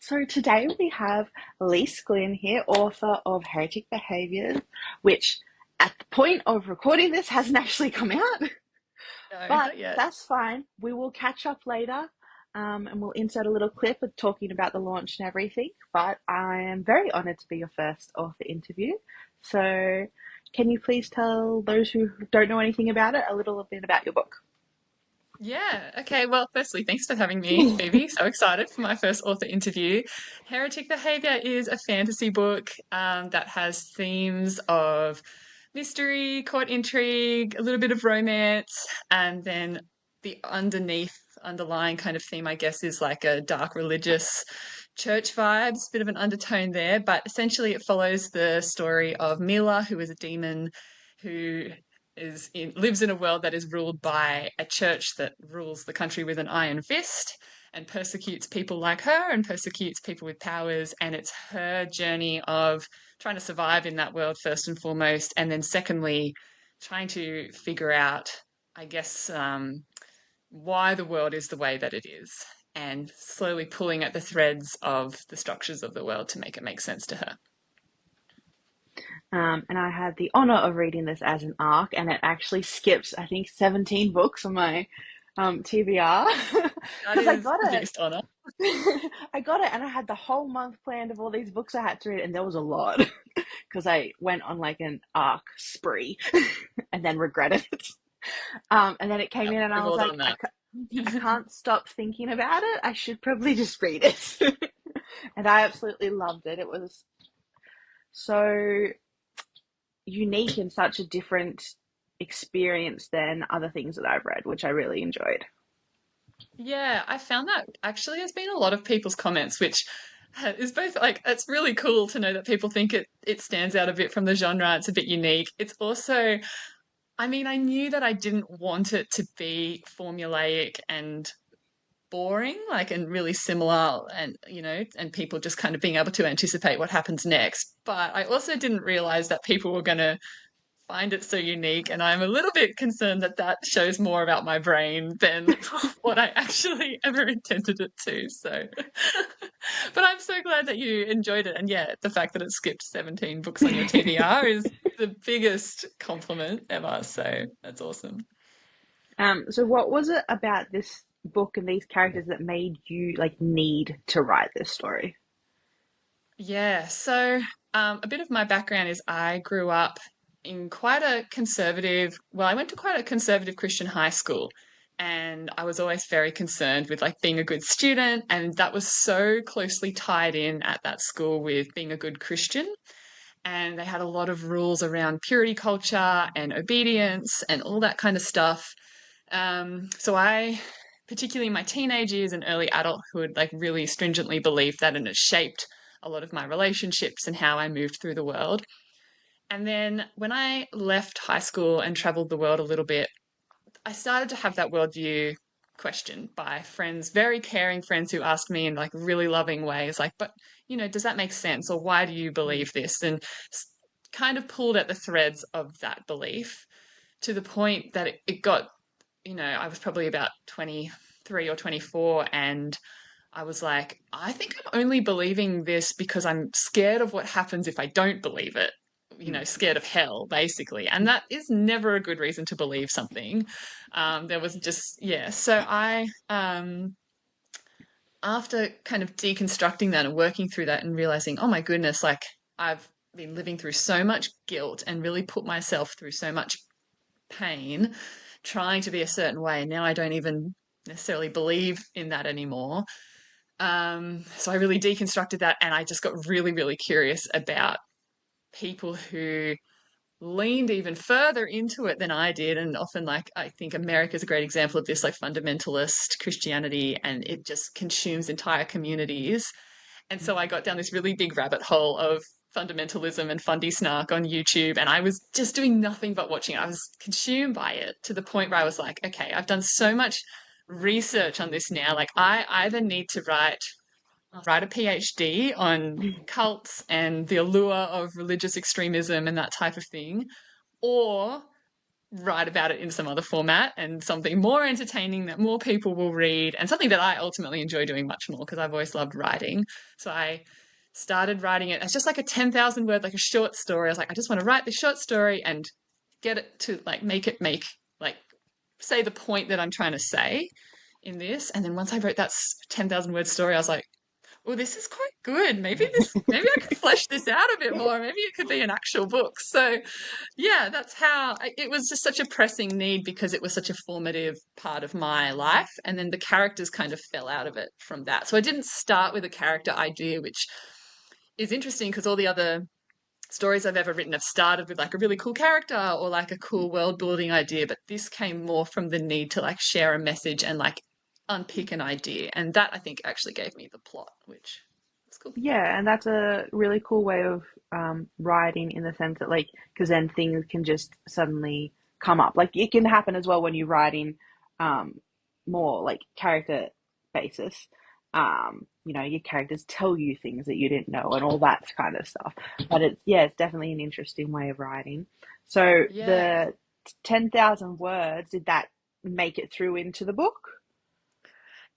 So today we have Elyse Glynn here, author of Heretic Behaviour, which at the point of recording this hasn't actually come out, No, but not yet. that's fine. We will catch up later, and we'll insert a little clip of talking about the launch and everything. But I am very honoured to be your first author interview. So, can you please tell those who don't know anything about it a little bit about your book? Yeah. Okay. Well, firstly, thanks for having me, Phoebe. So excited for my first author interview. Heretic Behaviour is a fantasy book that has themes of mystery, court intrigue, a little bit of romance, and then the underlying kind of theme, I guess, is like a dark religious church vibes, bit of an undertone there. But essentially, it follows the story of Mila, who is a demon who lives in a world that is ruled by a church that rules the country with an iron fist and persecutes people like her and persecutes people with powers. And it's her journey of trying to survive in that world first and foremost, and then secondly, trying to figure out, I guess, why the world is the way that it is, and slowly pulling at the threads of the structures of the world to make it make sense to her. And I had the honor of reading this as an arc, and it actually skipped, I think, 17 books on my TBR That because I is got the it. biggest honor. I got it, and I had the whole month planned of all these books I had to read, and there was a lot because I went on like an arc spree and then regretted it. And then it came Yeah, in, and I we've was all like, done that. I can't stop thinking about it. I should probably just read it. And I absolutely loved it. It was so unique and such a different experience than other things that I've read, which I really enjoyed. Yeah, I found that actually has been a lot of people's comments, which is both like it's really cool to know that people think it stands out a bit from the genre. It's a bit unique. It's also, I mean, I knew that I didn't want it to be formulaic and boring, like and really similar, and and people just kind of being able to anticipate what happens next. But I also didn't realize that people were going to find it so unique, and I'm a little bit concerned that that shows more about my brain than what I actually ever intended it to. So, but I'm so glad that you enjoyed it, and yeah, the fact that it skipped 17 books on your TBR is the biggest compliment ever. So that's awesome. So what was it about this book and these characters that made you like need to write this story? Yeah, so a bit of my background is I grew up in quite a conservative, well, I went to quite a conservative Christian high school, and I was always very concerned with like being a good student, and that was so closely tied in at that school with being a good Christian. And they had a lot of rules around purity culture and obedience and all that kind of stuff. So I, particularly in my teenage years and early adulthood, like really stringently believed that, and it shaped a lot of my relationships and how I moved through the world. And then when I left high school and traveled the world a little bit, I started to have that worldview questioned by friends, very caring friends who asked me in like really loving ways, like, but does that make sense? Or why do you believe this? And kind of pulled at the threads of that belief to the point that it got, I was probably about 23 or 24, and I was like, I think I'm only believing this because I'm scared of what happens if I don't believe it. Scared of hell, basically. And that is never a good reason to believe something. There was just, yeah. So after kind of deconstructing that and working through that and realizing, oh my goodness, like I've been living through so much guilt and really put myself through so much pain trying to be a certain way. Now I don't even necessarily believe in that anymore. So I really deconstructed that, and I just got really, really curious about people who leaned even further into it than I did. And often, like, I think America's a great example of this, like fundamentalist Christianity, and it just consumes entire communities. And so I got down this really big rabbit hole of fundamentalism and fundy snark on YouTube, and I was just doing nothing but watching it. I was consumed by it to the point where I was like, okay, I've done so much research on this now. Like, I either need to write a PhD on cults and the allure of religious extremism and that type of thing, or write about it in some other format and something more entertaining that more people will read and something that I ultimately enjoy doing much more because I've always loved writing. So I started writing it as just like a 10,000 word, like a short story. I was like, I just want to write this short story and get it to like make like say the point that I'm trying to say in this. And then once I wrote that 10,000 word story, I was like, well, this is quite good. Maybe I could flesh this out a bit more. Maybe it could be an actual book. So yeah, that's how it was just such a pressing need because it was such a formative part of my life. And then the characters kind of fell out of it from that. So I didn't start with a character idea, which is interesting because all the other stories I've ever written have started with like a really cool character or like a cool world building idea. But this came more from the need to like share a message and like unpick an idea. And that I think actually gave me the plot, which was cool. Yeah, and that's a really cool way of writing in the sense that, like, because then things can just suddenly come up. Like, it can happen as well when you're writing um, more like character basis. Your characters tell you things that you didn't know and all that kind of stuff. But yeah, it's definitely an interesting way of writing. So Yeah. the 10,000 words, did that make it through into the book?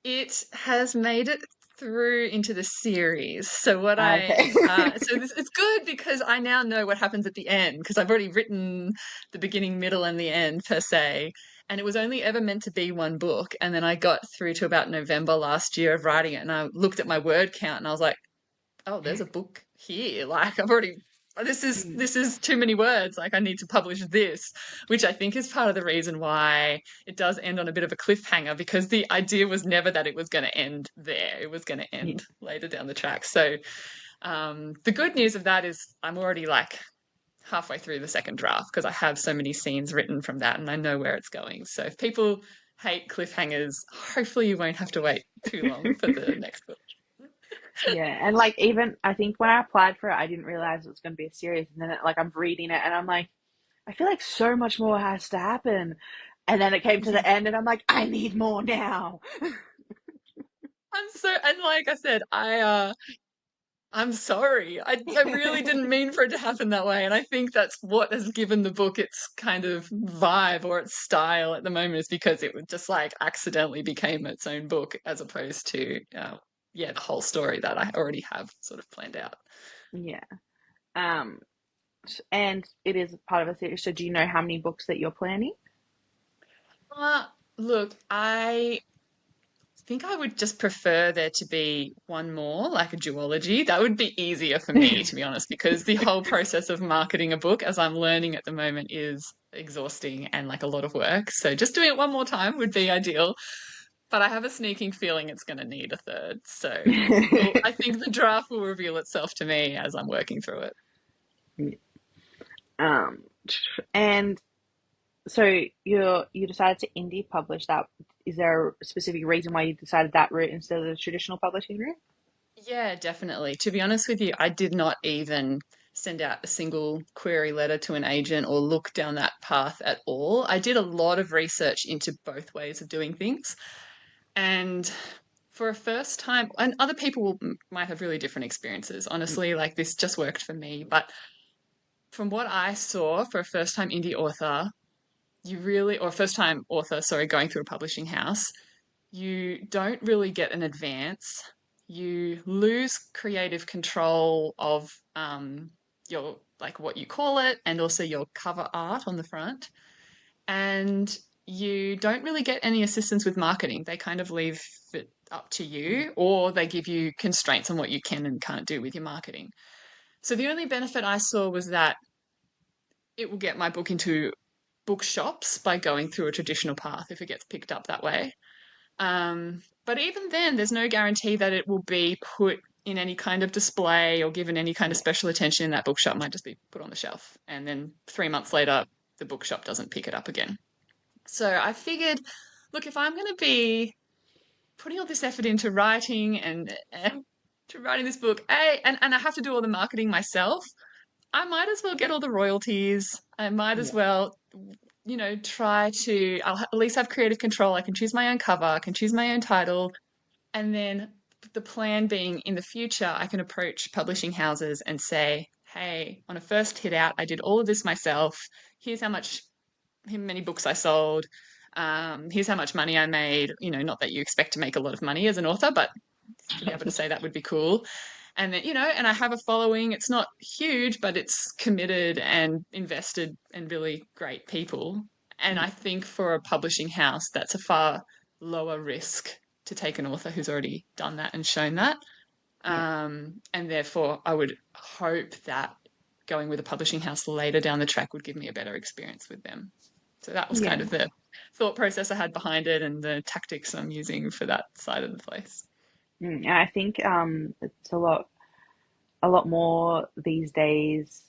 It has made it through into the series. So what I Okay. so this it's good because I now know what happens at the end because I've already written the beginning, middle, and the end per se. And it was only ever meant to be one book. And then I got through to about November last year of writing it, and I looked at my word count, and I was like, oh, there's a book here. Like I've already this is too many words. Like I need to publish this, which I think is part of the reason why it does end on a bit of a cliffhanger because the idea was never that it was going to end there. It was going to Yeah. end later down the track. So the good news of that is I'm already like halfway through the second draft because I have so many scenes written from that and I know where it's going. So if people hate cliffhangers, hopefully you won't have to wait too long for the next book. Yeah, and like even I think when I applied for it, I didn't realize it was going to be a series, and then like I'm reading it, and I'm like, I feel like so much more has to happen, and then it came to the end, and I'm like, I need more now. I'm so and like I said, I'm sorry. I really didn't mean for it to happen that way. And I think that's what has given the book its kind of vibe or its style at the moment is because it was just like accidentally became its own book as opposed to, yeah, the whole story that I already have sort of planned out. Yeah. Um, and it is part of a series. So do you know how many books that you're planning? Uh, look, I think I would just prefer there to be one more, like a duology. That would be easier for me, to be honest, because the whole process of marketing a book, as I'm learning at the moment, is exhausting and like a lot of work. So just doing it one more time would be ideal. But I have a sneaking feeling it's going to need a third. So I think the draft will reveal itself to me as I'm working through it. um, and so you decided to indie publish that. Is there a specific reason why you decided that route instead of the traditional publishing route? Yeah, definitely. To be honest with you, I did not even send out a single query letter to an agent or look down that path at all. I did a lot of research into both ways of doing things. And for a first time, and other people might have really different experiences. Honestly, like this just worked for me. But from what I saw for a first time indie author, or first time author, sorry, going through a publishing house, you don't really get an advance. You lose creative control of your, like what you call it, and also your cover art on the front. And you don't really get any assistance with marketing. They kind of leave it up to you, or they give you constraints on what you can and can't do with your marketing. So the only benefit I saw was that it will get my book into bookshops by going through a traditional path if it gets picked up that way. But even then, there's no guarantee that it will be put in any kind of display or given any kind of Yeah. special attention in that bookshop. It might just be put on the shelf. And then 3 months later, the bookshop doesn't pick it up again. So I figured, look, if I'm going to be putting all this effort into writing and to writing this book, and I have to do all the marketing myself, I might as well get all the royalties. I might as Yeah. well, I'll at least have creative control. I can choose my own cover, I can choose my own title. And then the plan being in the future, I can approach publishing houses and say, hey, on a first hit out, I did all of this myself. Here's how much many books I sold. Here's how much money I made. Not that you expect to make a lot of money as an author, but to be able to say that would be cool. And then, and I have a following. It's not huge, but it's committed and invested and really great people. And I think for a publishing house, that's a far lower risk to take an author who's already done that and shown that. Yeah. And therefore, I would hope that going with a publishing house later down the track would give me a better experience with them. So that was kind Yeah. of the thought process I had behind it and the tactics I'm using for that side of the place. And I think it's a lot more these days.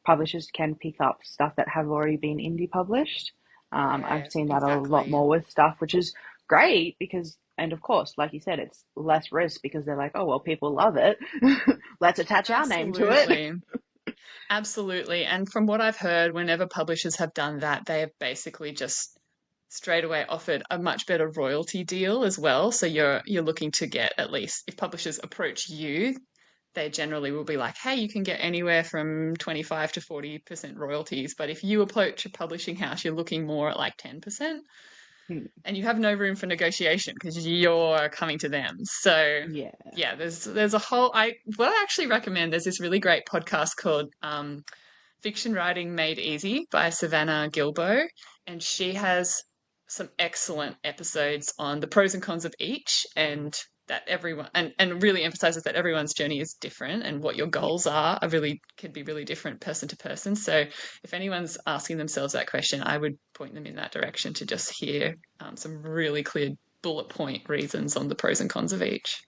Publishers can pick up stuff that have already been indie published. I've Yeah, seen that a lot exactly. more with stuff, which is great because, and of course, like you said, it's less risk because they're like, oh, well, people love it. Let's attach our name to it. Absolutely. Absolutely. And from what I've heard, whenever publishers have done that, they have basically just straight away offered a much better royalty deal as well. So you're looking to get, at least if publishers approach you, they generally will be like, hey, you can get anywhere from 25 to 40% royalties. But if you approach a publishing house, you're looking more at like 10%. And you have no room for negotiation because you're coming to them. So Yeah. yeah, there's a whole I what I actually recommend, there's this really great podcast called Fiction Writing Made Easy by Savannah Gilbo, and she has some excellent episodes on the pros and cons of each, and that everyone and really emphasizes that everyone's journey is different and what your Yeah. goals are really can be really different person to person. So if anyone's asking themselves that question, I would point them in that direction to just hear some really clear bullet point reasons on the pros and cons of each.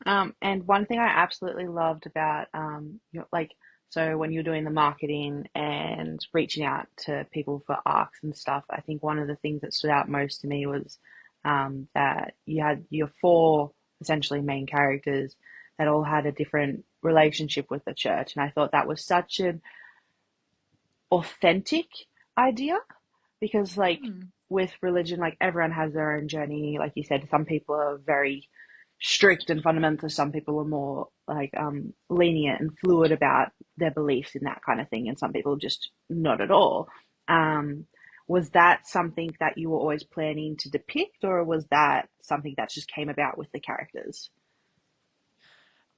And one thing I absolutely loved about, like, so when you're doing the marketing and reaching out to people for arcs and stuff, I think one of the things that stood out most to me was that you had your four essentially main characters that all had a different relationship with the church. And I thought that was such an authentic idea because, like, Hmm. with religion, like, everyone has their own journey. Like you said, some people are very strict and fundamentalist. Some people are more like lenient and fluid about their beliefs in that kind of thing, and some people just not at all. Um, was that something that you were always planning to depict, or was that something that just came about with the characters?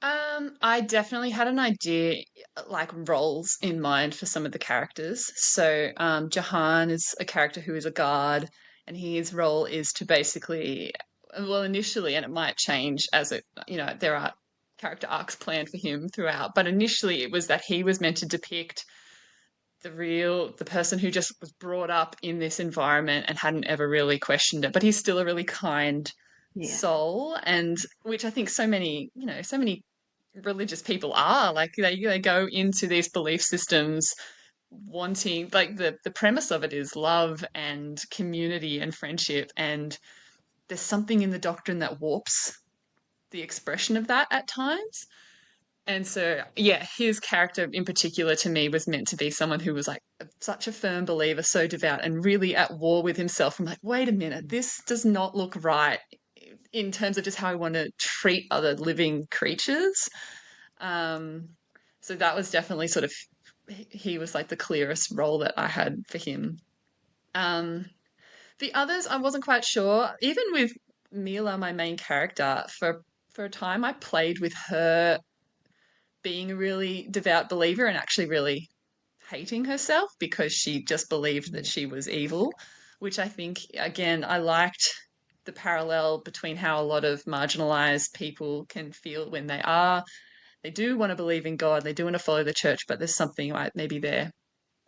I definitely had an idea, like roles in mind for some of the characters. So, Jahan is a character who is a guard, and his role is to basically, well, initially, and it might change as there are character arcs planned for him throughout, but initially it was that he was meant to depict the person who just was brought up in this environment and hadn't ever really questioned it, but he's still a really kind Yeah, soul, and which I think so many religious people are like they go into these belief systems wanting, like, the premise of it is love and community and friendship, and there's something in the doctrine that warps the expression of that at times. And so, yeah, his character in particular to me was meant to be someone who was like such a firm believer, so devout, and really at war with himself. I'm like, wait a minute, this does not look right in terms of just how I want to treat other living creatures. Um, so that was definitely sort of, he was like the clearest role that I had for him. Um, the others, I wasn't quite sure. Even with Mila, my main character, for a time, I played with her being a really devout believer and actually really hating herself because she just believed that yeah, she was evil, which I think, again, I liked the parallel between how a lot of marginalized people can feel when they do want to believe in God, they do want to follow the church, but there's something like maybe they're,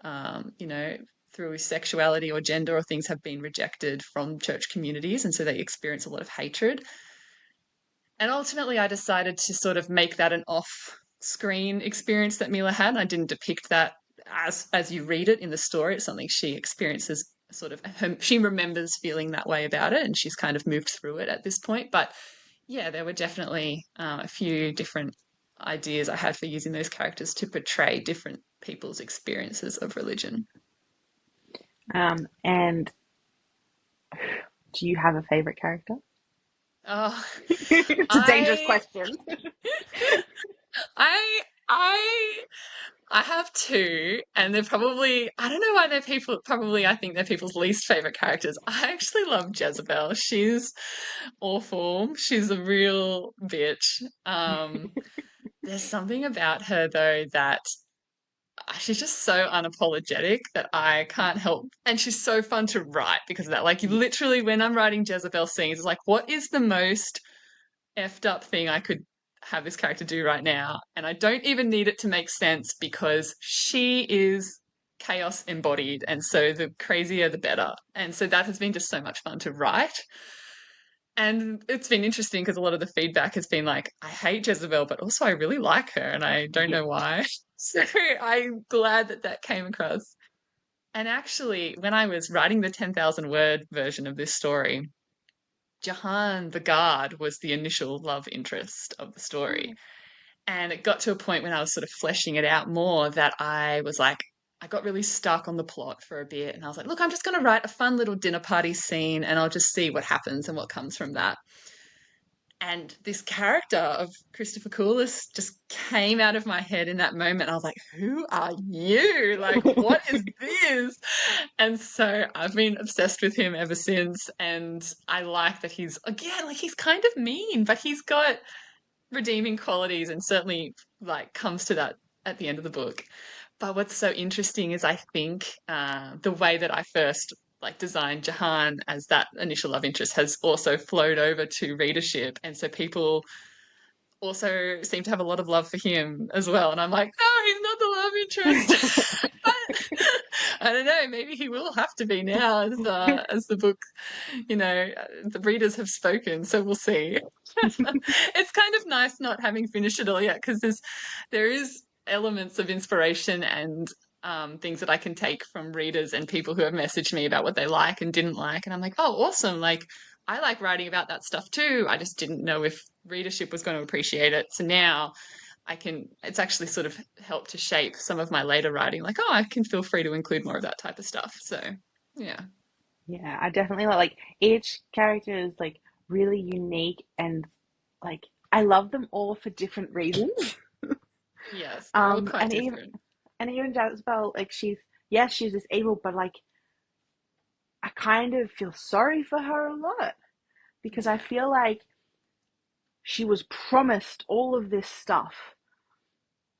um, you know, through sexuality or gender or things have been rejected from church communities. And so they experience a lot of hatred. And ultimately, I decided to sort of make that an off screen experience that Mila had. I didn't depict that as you read it in the story. It's something she experiences, sort of, she remembers feeling that way about it, and she's kind of moved through it at this point. But yeah, there were definitely a few different ideas I had for using those characters to portray different people's experiences of religion. and do you have a favorite character? Oh, It's a dangerous I, question. I, I I have two, and they're probably, I don't know why they're people, probably I think they're people's least favorite characters. I actually love Jezebel. She's awful. She's a real bitch. There's something about her though that she's just so unapologetic that I can't help. And she's so fun to write because of that. Like, you Yeah. literally, when I'm writing Jezebel scenes, it's like, what is the most effed up thing I could have this character do right now? And I don't even need it to make sense because she is chaos embodied. And so the crazier, the better. And so that has been just so much fun to write. And it's been interesting because a lot of the feedback has been like, I hate Jezebel, but also I really like her and I don't Yeah. know why. So I'm glad that that came across. And actually, when I was writing the 10,000 word version of this story, Jahan the guard was the initial love interest of the story. Oh. And it got to a point when I was sort of fleshing it out more that I was like, I got really stuck on the plot for a bit. And I was like, look, I'm just going to write a fun little dinner party scene and I'll just see what happens and what comes from that. And this character of Christopher Coulis just came out of my head in that moment. I was like, who are you? Like, what is this? And so I've been obsessed with him ever since. And I like that he's, again, like he's kind of mean, but he's got redeeming qualities and certainly like comes to that at the end of the book. But what's so interesting is I think the way that I first like designed Jahan as that initial love interest has also flowed over to readership, and so people also seem to have a lot of love for him as well. And I'm like, no, he's not the love interest. But I don't know, maybe he will have to be now as the book, the readers have spoken, so we'll see. It's kind of nice not having finished it all yet because there is elements of inspiration and things that I can take from readers and people who have messaged me about what they like and didn't like, and I'm like, oh, awesome! Like I like writing about that stuff too. I just didn't know if readership was going to appreciate it. So now I can. It's actually sort of helped to shape some of my later writing. Like, oh, I can feel free to include more of that type of stuff. So yeah, Yeah, I definitely like each character is like really unique and like I love them all for different reasons. yes, they're all quite And different. even Jezebel, like yes, she's this evil, but like I kind of feel sorry for her a lot because I Yeah. feel like she was promised all of this stuff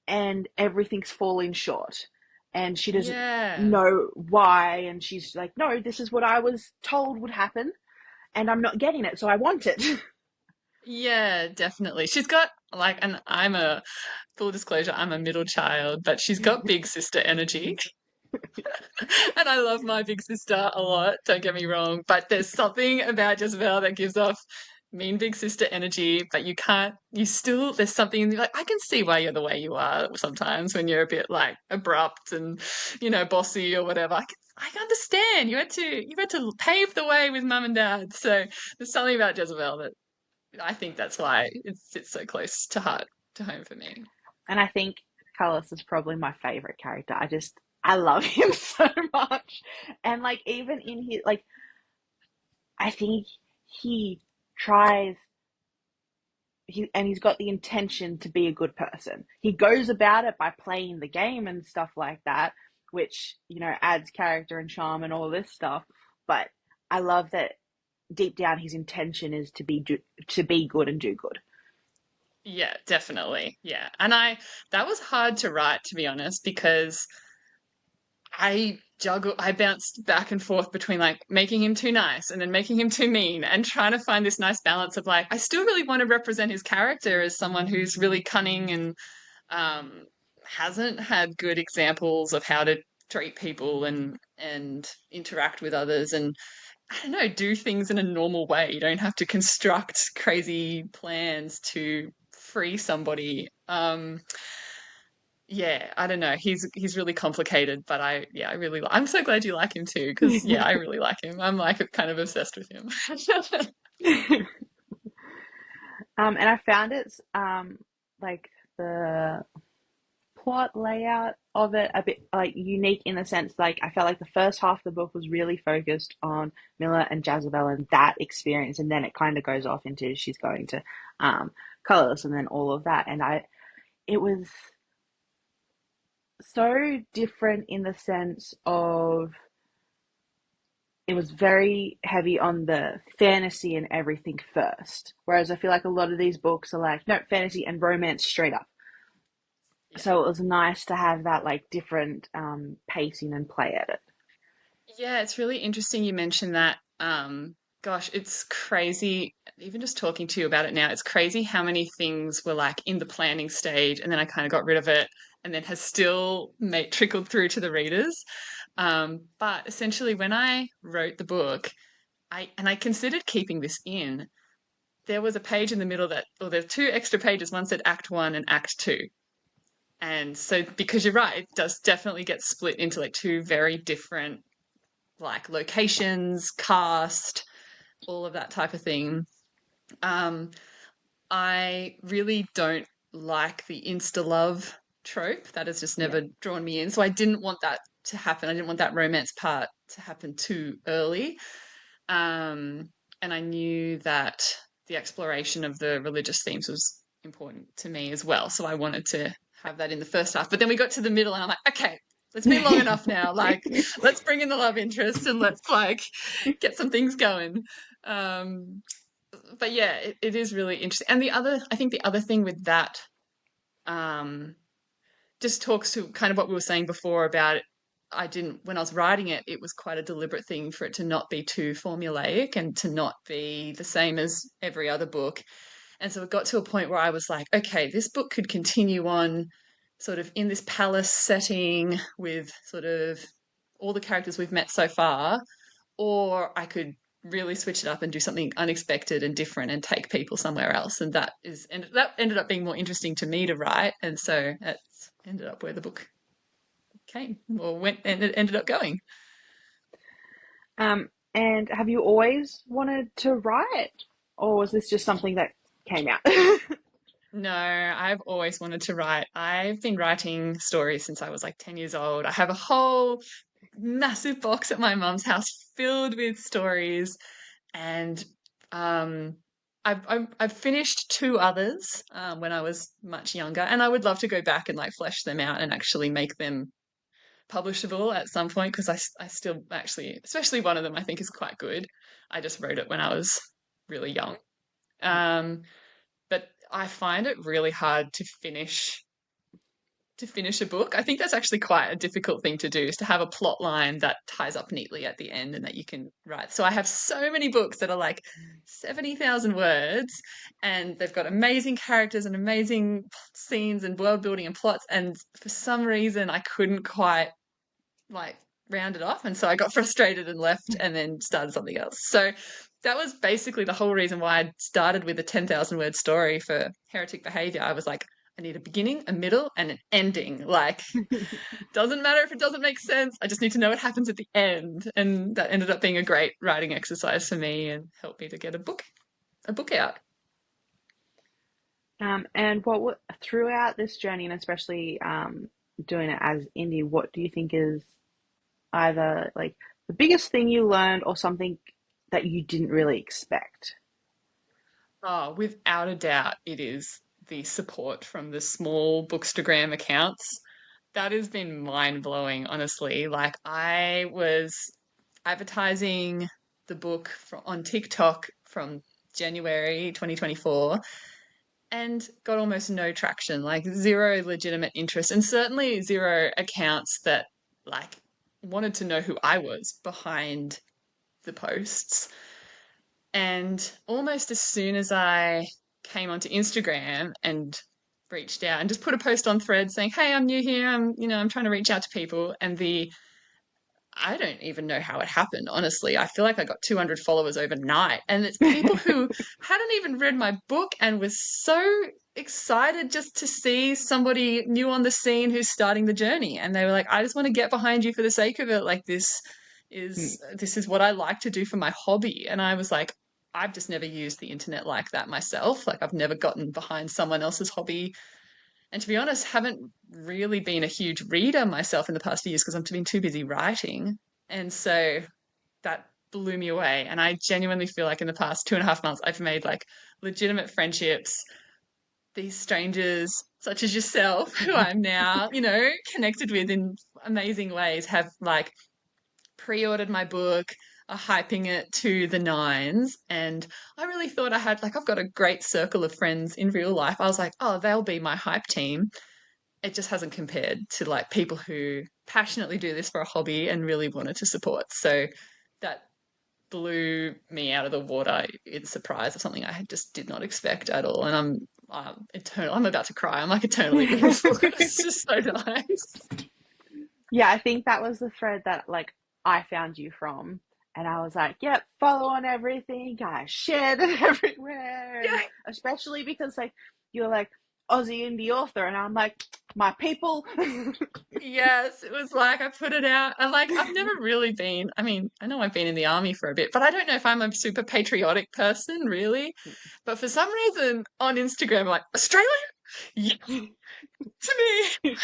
and everything's falling short and she doesn't Yeah. know why and she's like, no, this is what I was told would happen and I'm not getting it, so I want it. Yeah, definitely. She's got like, and I'm a full disclosure, I'm a middle child, but she's got big sister energy. And I love my big sister a lot, don't get me wrong. But there's something about Jezebel that gives off mean big sister energy, but you can't, you still, there's something like, I can see why you're the way you are sometimes when you're a bit like abrupt and, bossy or whatever. I understand. You had to pave the way with mum and dad. So there's something about Jezebel that I think that's why it sits so close to home for me. And I think Carlos is probably my favorite character. I love him so much. And like even in his like I think he tries he's got the intention to be a good person. He goes about it by playing the game and stuff like that, which, adds character and charm and all this stuff. But I love that deep down his intention is to be good and do good. Yeah, definitely. Yeah. And that was hard to write, to be honest, because I bounced back and forth between like making him too nice and then making him too mean and trying to find this nice balance of like, I still really want to represent his character as someone who's really cunning and um, hasn't had good examples of how to treat people and interact with others and I don't know, do things in a normal way. You don't have to construct crazy plans to free somebody. Yeah, I don't know. He's really complicated, but I really I'm so glad you like him too, because yeah, I really like him. I'm like kind of obsessed with him. And I found it's like the plot layout of it a bit like unique in the sense like I felt like the first half of the book was really focused on Miller and Jezebel and that experience, and then it kind of goes off into she's going to Colors and then all of that, and it was so different in the sense of it was very heavy on the fantasy and everything first. Whereas I feel like a lot of these books are like, no, fantasy and romance straight up. Yeah. So it was nice to have that like different pacing and play at it. Yeah, it's really interesting you mentioned that. Gosh, it's crazy. Even just talking to you about it now, it's crazy how many things were like in the planning stage, and then I kind of got rid of it, and then has still made trickled through to the readers. But essentially, when I wrote the book, I considered keeping this in. There was a page in the middle that, or there were two extra pages. One said Act One and Act Two, and so because you're right, it does definitely get split into like two very different like locations, cast, all of that type of thing. Um, I really don't like the insta love trope. That has just Yeah. never drawn me in. So I didn't want that to happen. I didn't want that romance part to happen too early. Um, and I knew that the exploration of the religious themes was important to me as well. So I wanted to have that in the first half. But then we got to the middle and I'm like, okay, it's been long enough now. Like, let's bring in the love interest and let's like get some things going. Um, but yeah, it is really interesting. And I think the other thing with that, um, just talks to kind of what we were saying before about it. When I was writing it, it was quite a deliberate thing for it to not be too formulaic and to not be the same as every other book. And so it got to a point where I was like, okay, this book could continue on sort of in this palace setting with sort of all the characters we've met so far, or I could really switch it up and do something unexpected and different and take people somewhere else. And that ended up being more interesting to me to write. And so that's ended up where the book came or went and it ended up going. And have you always wanted to write, or was this just something that came out? No, I've always wanted to write. I've been writing stories since I was like 10 years old. I have a whole massive box at my mum's house filled with stories, and um, I've finished two others when I was much younger, and I would love to go back and like flesh them out and actually make them publishable at some point because I still actually, especially one of them, I think is quite good. I just wrote it when I was really young. Um, but I find it really hard to finish a book. I think that's actually quite a difficult thing to do is to have a plot line that ties up neatly at the end and that you can write. So I have so many books that are like 70,000 words and they've got amazing characters and amazing scenes and world building and plots. And for some reason, I couldn't quite like round it off. And so I got frustrated and left and then started something else. So that was basically the whole reason why I started with a 10,000 word story for Heretic Behaviour. I was like, I need a beginning, a middle, and an ending. Like, doesn't matter if it doesn't make sense. I just need to know what happens at the end. And that ended up being a great writing exercise for me and helped me to get a book out. And throughout this journey, and especially doing it as indie, what do you think is either like the biggest thing you learned or something that you didn't really expect? Oh, without a doubt, it is the support from the small bookstagram accounts. That has been mind blowing, honestly. Like, I was advertising the book on TikTok from January 2024 and got almost no traction, like zero legitimate interest, and certainly zero accounts that like wanted to know who I was behind the posts. And almost as soon as I came onto Instagram and reached out and just put a post on Thread saying, "Hey, I'm new here. I'm trying to reach out to people." And I don't even know how it happened, honestly. I feel like I got 200 followers overnight. And it's people who hadn't even read my book and was so excited just to see somebody new on the scene who's starting the journey. And they were like, I just want to get behind you for the sake of it. Like, this is what I like to do for my hobby. And I was like, I've just never used the internet like that myself. Like, I've never gotten behind someone else's hobby, and to be honest, haven't really been a huge reader myself in the past few years because I've been too busy writing. And so that blew me away. And I genuinely feel like in the past 2.5 months, I've made like legitimate friendships these strangers, such as yourself, who I'm now, connected with in amazing ways, have like pre-ordered my book, are hyping it to the nines. And I really thought I had, like, I've got a great circle of friends in real life. I was like, oh, they'll be my hype team. It just hasn't compared to like people who passionately do this for a hobby and really wanted to support. So that blew me out of the water in surprise of something I just did not expect at all. And I'm about to cry. I'm like eternally grateful. It's just so nice. Yeah, I think that was the thread that like I found you from. And I was like, yep, follow on everything. I shared it everywhere. And Yeah. especially because like you're like Aussie indie author and I'm like, my people. Yes, it was like I put it out. And like I've never really been, I mean, I know I've been in the army for a bit, but I don't know if I'm a super patriotic person, really. But for some reason on Instagram, I'm like, Australia? Yeah, to me.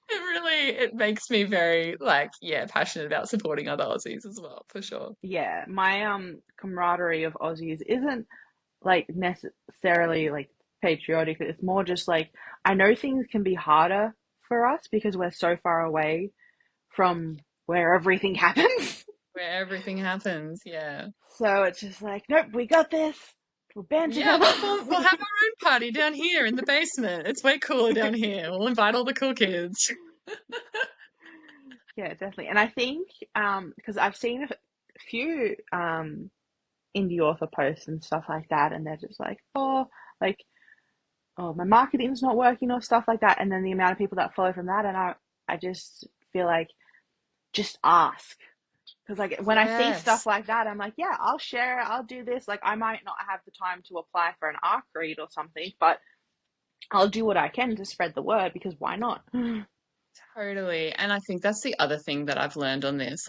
It makes me very like, yeah, passionate about supporting other Aussies as well, for sure. Yeah, my camaraderie of Aussies isn't like necessarily like patriotic. It's more just like I know things can be harder for us because we're so far away from where everything happens. Where everything happens, yeah. So it's just like, nope, we got this. We'll band Yeah, together. we'll have our own party down here in the basement. It's way cooler down here. We'll invite all the cool kids. Yeah, definitely. And I think because I've seen a few indie author posts and stuff like that, and they're just like, oh, my marketing's not working or stuff like that. And then the amount of people that follow from that, and I just feel like just ask. Because like when I see stuff Yes. like that, I'm like, yeah, I'll share it, I'll do this. Like I might not have the time to apply for an ARC read or something, but I'll do what I can to spread the word because why not? Totally. And I think that's the other thing that I've learned on this.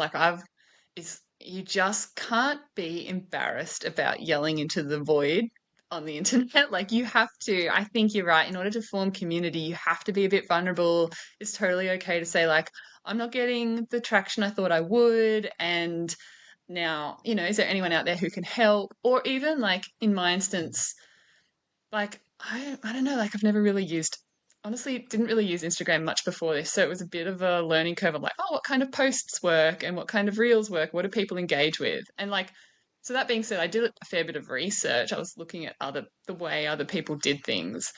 Is you just can't be embarrassed about yelling into the void on the internet. Like you have to, I think you're right. In order to form community, you have to be a bit vulnerable. It's totally okay to say, like, I'm not getting the traction I thought I would. And now, is there anyone out there who can help? Or even like in my instance, like I don't know, like I've never really used honestly didn't really use Instagram much before this, so it was a bit of a learning curve. I'm like, oh, what kind of posts work and what kind of reels work? What do people engage with? And like, so that being said, I did a fair bit of research. I was looking at the way other people did things,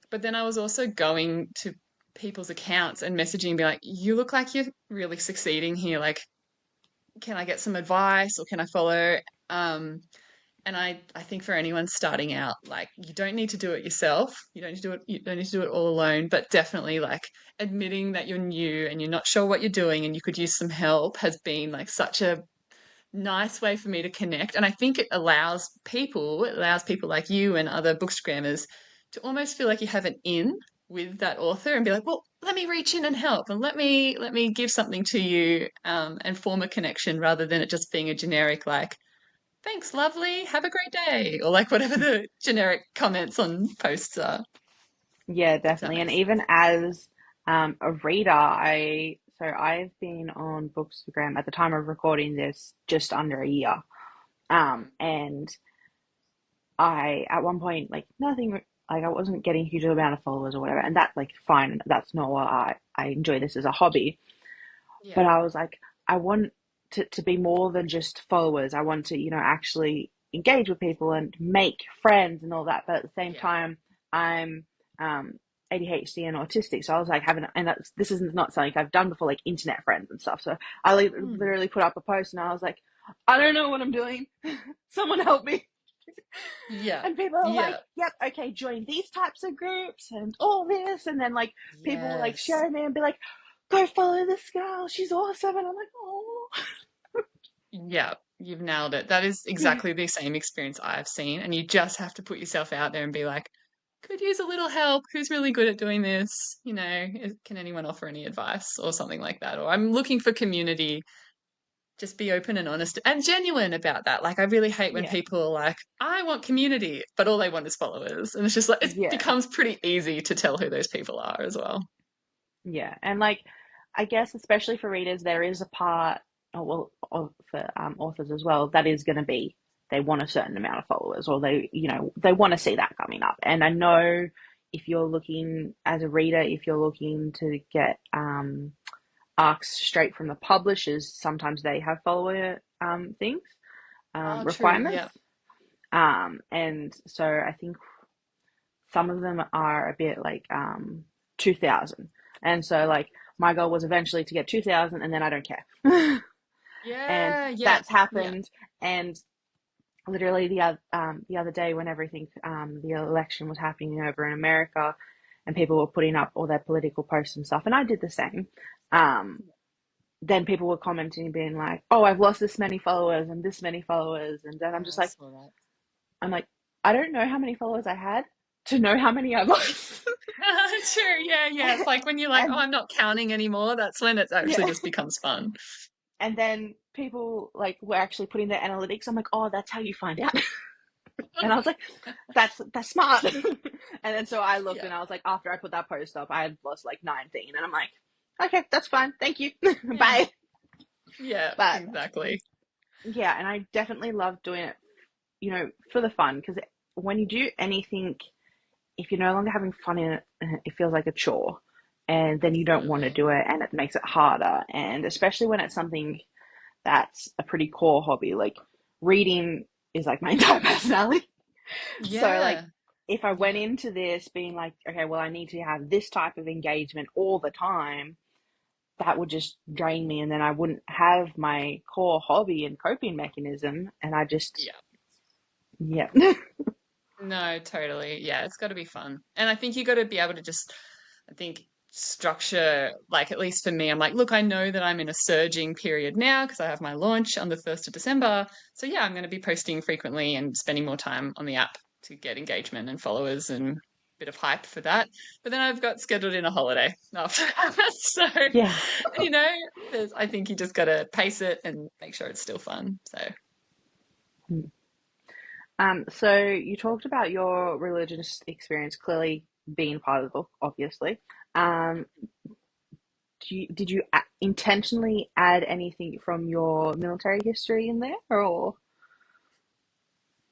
but then I was also going to people's accounts and messaging and be like, you look like you're really succeeding here. Like, can I get some advice or can I follow? And I think for anyone starting out, like you don't need to do it yourself. You don't need to do it all alone, but definitely like admitting that you're new and you're not sure what you're doing and you could use some help has been like such a nice way for me to connect. And I think it allows people like you and other bookstagrammers to almost feel like you have an in with that author and be like, well, let me reach in and help and let me give something to you and form a connection rather than it just being a generic like thanks, lovely. Have a great day. Or like whatever the generic comments on posts are, Yeah, if that definitely. And makes sense. even as a reader, I've been on Bookstagram at the time of recording this just under a year. Mm. And I at one point like nothing like I wasn't getting a huge amount of followers or whatever, and that's like fine. That's not what I enjoy this as a hobby. Yeah, But I was like, I want to be more than just followers. I want to, actually engage with people and make friends and all that. But at the same yeah. time, I'm ADHD and autistic. So I was like and this is not something I've done before, like internet friends and stuff. So I Mm. literally put up a post and I was like, I don't know what I'm doing. Someone help me. Yeah, And people are like, yeah. yep, okay, join these types of groups and all this. And then like people will like Yes. share me and be like, go follow this girl. She's awesome. And I'm like, oh. Yeah, you've nailed it. That is exactly the same experience I've seen. And you just have to put yourself out there and be like, could use a little help. Who's really good at doing this? Can anyone offer any advice or something like that? Or I'm looking for community. Just be open and honest and genuine about that. Like, I really hate when Yeah. people are like, I want community, but all they want is followers. And it's just like, it Yeah. becomes pretty easy to tell who those people are as well. Yeah. And like, I guess, especially for readers, there is a part, oh, well, for authors as well, that is going to be they want a certain amount of followers, or they want to see that coming up. And I know if you're looking as a reader, if you're looking to get arcs straight from the publishers, sometimes they have follower things, Oh, true. requirements. Yeah. And so I think some of them are a bit like 2,000. And so like my goal was eventually to get 2,000, and then I don't care. And Yeah. Yeah. that's Yeah. happened. And literally the other day when everything the election was happening over in America, and people were putting up all their political posts and stuff, and I did the same. Um, then people were commenting and being like, "Oh, I've lost this many followers and this many followers," and then Yeah, I saw that. I'm like, I don't know how many followers I had to know how many I lost. True. Yeah. Yeah. It's like when you're like, oh, and I'm not counting anymore. That's when it actually yeah, just becomes fun. and then people like were actually putting their analytics. I'm like, oh, that's how you find out. And I was like, that's smart. And then so I looked, Yeah. and I was like, after I put that post up, I had lost like 19, and I'm like, okay, that's fine, thank you, Yeah. bye. Yeah. But Exactly. yeah, and I definitely love doing it, for the fun, because when you do anything, if you're no longer having fun in it, it feels like a chore, and then you don't want to Absolutely. do it, and it makes it harder. And especially when it's something that's a pretty core hobby, like reading is like my entire personality. So like Yeah. if I went Yeah. into this being like, okay, well, I need to have this type of engagement all the time, that would just drain me, and then I wouldn't have my core hobby and coping mechanism, and I just, Yeah. yeah. No, totally. Yeah, it's got to be fun. And I think you got to be able to just, I think, structure, like, at least for me, I'm like, look, I know that I'm in a surging period now because I have my launch on the 1st of December. So, yeah, I'm going to be posting frequently and spending more time on the app to get engagement and followers and a bit of hype for that. But then I've got scheduled in a holiday after that. So, Yeah. you know, I think you just got to pace it and make sure it's still fun. So, So you talked about your religious experience clearly being part of the book, obviously. Um, did you intentionally add anything from your military history in there, or?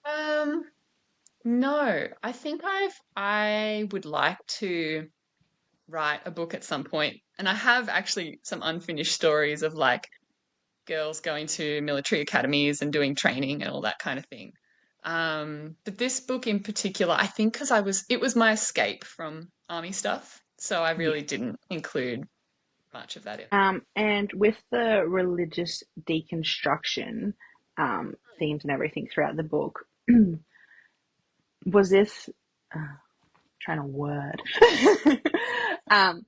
um, no, I think I would like to write a book at some point, and I have actually some unfinished stories of like girls going to military academies and doing training and all that kind of thing. But this book in particular, I think because it was my escape from army stuff, so I Yeah. really didn't include much of that in. And with the religious deconstruction themes and everything throughout the book, was this trying to word? um,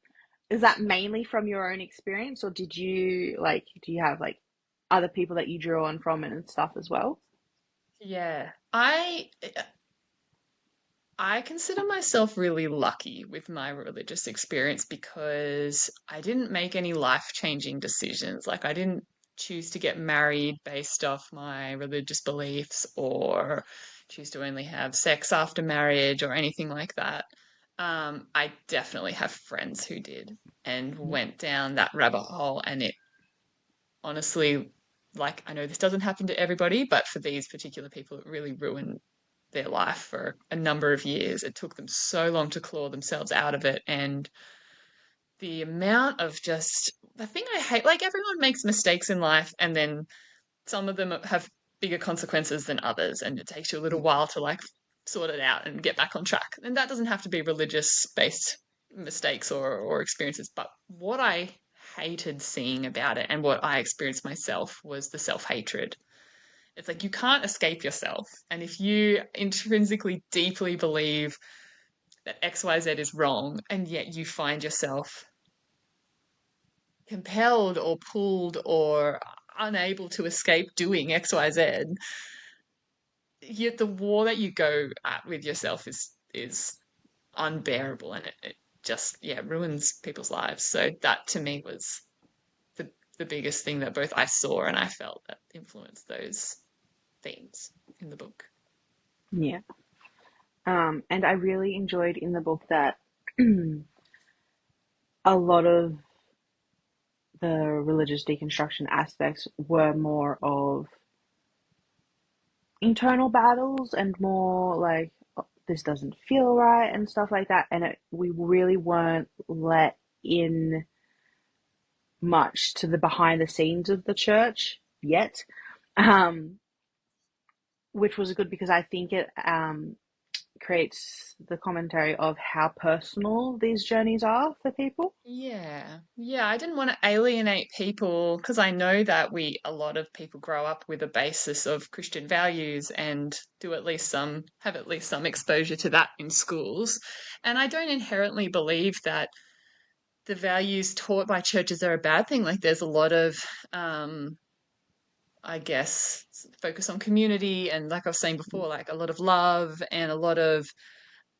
is that mainly from your own experience, or do you have like other people that you drew on from it and stuff as well? Yeah, I consider myself really lucky with my religious experience because I didn't make any life-changing decisions. Like, I didn't choose to get married based off my religious beliefs or choose to only have sex after marriage or anything like that. I definitely have friends who did and Yeah. went down that rabbit hole, and it honestly, like, I know this doesn't happen to everybody, but for these particular people, it really ruined their life for a number of years. It took them so long to claw themselves out of it. And the amount of just the thing I hate, like, everyone makes mistakes in life, and then some of them have bigger consequences than others. And it takes you a little while to like sort it out and get back on track. And that doesn't have to be religious based mistakes or experiences. But what I hated seeing about it and what I experienced myself was the self hatred. It's like you can't escape yourself. And if you intrinsically deeply believe that XYZ is wrong, and yet you find yourself compelled or pulled or unable to escape doing XYZ, yet the war that you go at with yourself is unbearable, and it just, yeah, ruins people's lives. So that to me was the the biggest thing that both I saw and I felt that influenced those themes in the book. Yeah. And I really enjoyed in the book that a lot of the religious deconstruction aspects were more of internal battles and more like, "Oh, this doesn't feel right," and stuff like that. And we really weren't let in much to the behind the scenes of the church yet, um, which was good because I think it creates the commentary of how personal these journeys are for people. Yeah. Yeah, I didn't want to alienate people because I know that a lot of people grow up with a basis of Christian values and have at least some exposure to that in schools. And I don't inherently believe that the values taught by churches are a bad thing. Like there's a lot of, um, I guess, focus on community and like I was saying before, like a lot of love and a lot of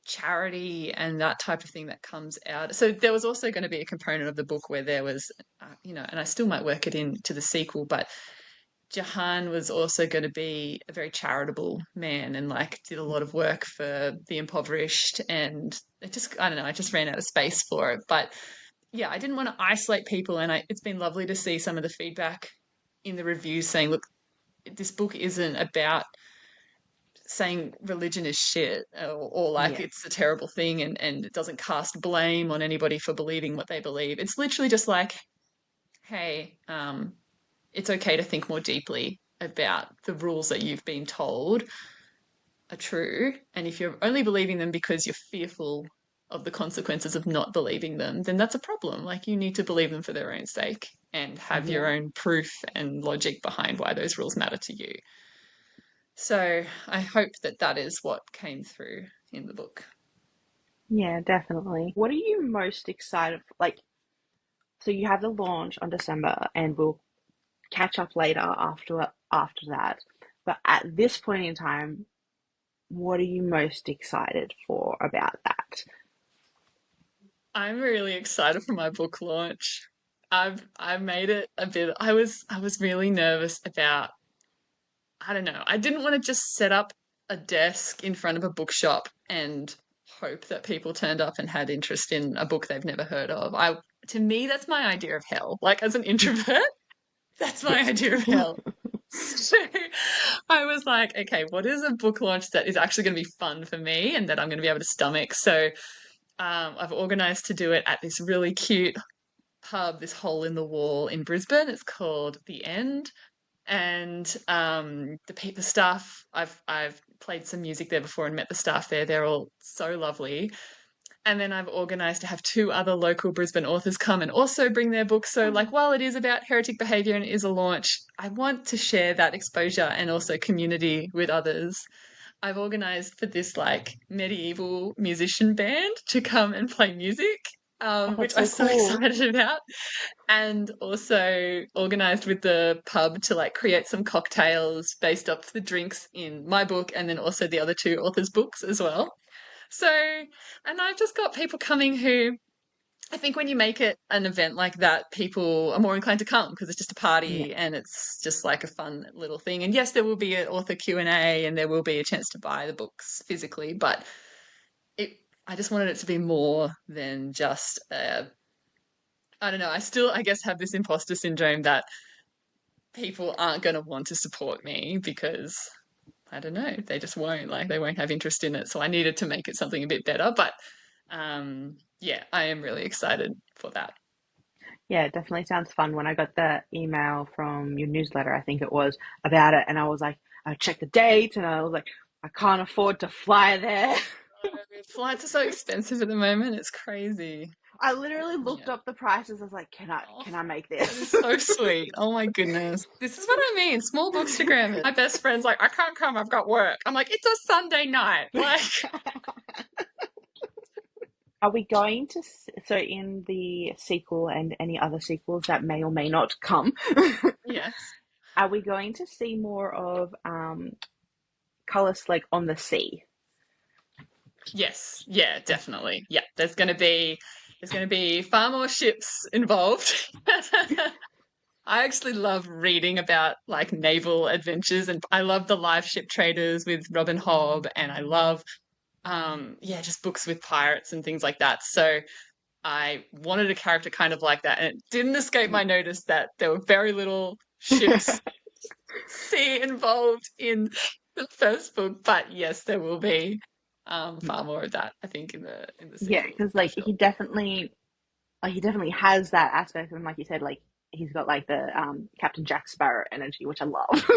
charity and that type of thing that comes out. So there was also going to be a component of the book where there was, and I still might work it into the sequel, but Jahan was also going to be a very charitable man and like did a lot of work for the impoverished. And I don't know, I just ran out of space for it. But yeah, I didn't want to isolate people. And it's been lovely to see some of the feedback in the reviews saying, look, this book isn't about saying religion is shit or like Yeah, it's a terrible thing and it doesn't cast blame on anybody for believing what they believe. It's literally just like, hey, it's okay to think more deeply about the rules that you've been told are true. And if you're only believing them because you're fearful of the consequences of not believing them, then that's a problem. Like you need to believe them for their own sake and have your yeah, own proof and logic behind why those rules matter to you. So I hope that that is what came through in the book. yeah, definitely. What are you most excited for? Like, so you have the launch on December, and we'll catch up later after that. But at this point in time, what are you most excited for about that? I'm really excited for my book launch. I made it a bit I was really nervous about I don't know. I didn't want to just set up a desk in front of a bookshop and hope that people turned up and had interest in a book they've never heard of. I To me that's my idea of hell. Like as an introvert, that's my idea of hell. So I was like, okay, what is a book launch that is actually going to be fun for me and that I'm going to be able to stomach? So I've organized to do it at this really cute pub, this hole in the wall in Brisbane. It's called The End, and the staff. I've played some music there before and met the staff there. They're all so lovely. And then I've organised to have two other local Brisbane authors come and also bring their books. So, like, while it is about heretic behaviour and it is a launch, I want to share that exposure and also community with others. I've organised for this like medieval musician band to come and play music, Oh, which that's I'm so so cool. excited about, and also organised with the pub to like create some cocktails based off the drinks in my book and then also the other two authors' books as well. So, and I've just got people coming who I think when you make it an event like that, people are more inclined to come because it's just a Yeah, party and it's just like a fun little thing. And yes, there will be an author Q&A and there will be a chance to buy the books physically, but it I just wanted it to be more than just I don't know. I still, I guess, have this imposter syndrome that people aren't going to want to support me because I don't know, they just won't. Like, they won't have interest in it. So I needed to make it something a bit better. But yeah, I am really excited for that. yeah, it definitely sounds fun. When I got the email from your newsletter, I think it was about it, and I was like, I checked the dates, and I was like, I can't afford to fly there. Flights are so expensive at the moment. It's crazy. I literally looked Yeah. up the prices. I was like, Oh, can I make that is this? so sweet. Oh my goodness. This is what I mean. Small bookstagram. My best friend's like, I can't come. I've got work. I'm like, it's a Sunday night. Like, Are we going to, so in the sequel and any other sequels that may or may not come, yes. are we going to see more of colors like on the sea? Yes, yeah, definitely. Yeah, there's going to be far more ships involved. I actually love reading about like naval adventures and I love the live ship traders with Robin Hobb and I love yeah, just books with pirates and things like that. So I wanted a character kind of like that and it didn't escape my notice that there were very little ships sea involved in the first book, but yes, there will be far more of that, I think, in the Yeah, sequels because for like sure. he definitely has that aspect, and like you said, like he's got like the Captain Jack Sparrow energy, which I love.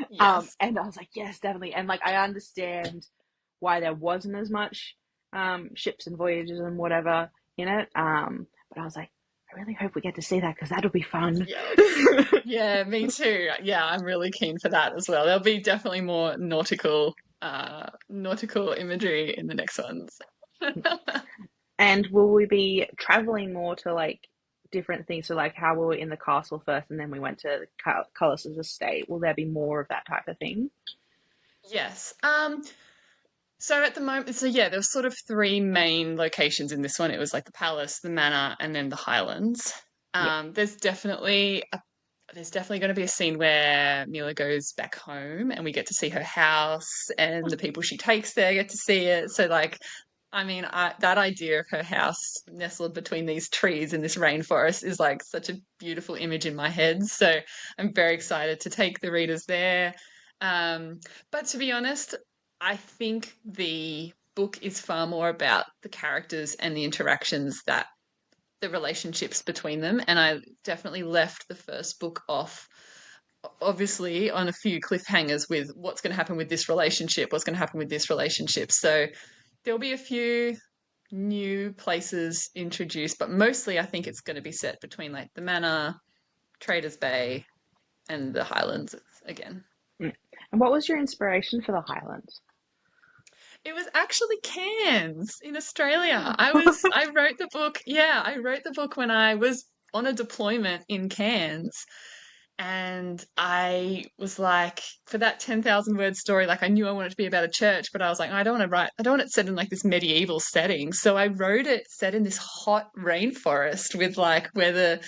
Yes. And I was like, yes, definitely, and like I understand why there wasn't as much ships and voyages and whatever in it. But I was like, I really hope we get to see that because that'll be fun. Yes. Yeah, me too. Yeah, I'm really keen for that as well. There'll be definitely more nautical imagery in the next ones. And will we be traveling more to like different things? So like how we were in the castle first, and then we went to Cullis's estate. Will there be more of that type of thing? Yes. So at the moment, so yeah, there was sort of three main locations in this one. It was like the palace, the manor, and then the Highlands. Yeah. There's definitely going to be a scene where Mila goes back home and we get to see her house and the people she takes there get to see it. So like, I mean, that idea of her house nestled between these trees in this rainforest is like such a beautiful image in my head. So I'm very excited to take the readers there. Um, but to be honest, I think the book is far more about the characters and the interactions that the relationships between them. And I definitely left the first book off, obviously, on a few cliffhangers with what's going to happen with this relationship, what's going to happen with this relationship. So there'll be a few new places introduced, but mostly I think it's going to be set between like the Manor, Traders Bay, and the Highlands again. Mm. And what was your inspiration for the Highlands? It was actually Cairns in Australia. I wrote the book. Yeah, I wrote the book when I was on a deployment in Cairns. And I was like, for that 10,000 word story, like I knew I wanted to be about a church, but I was like, I don't want it set in like this medieval setting. So I wrote it set in this hot rainforest with like where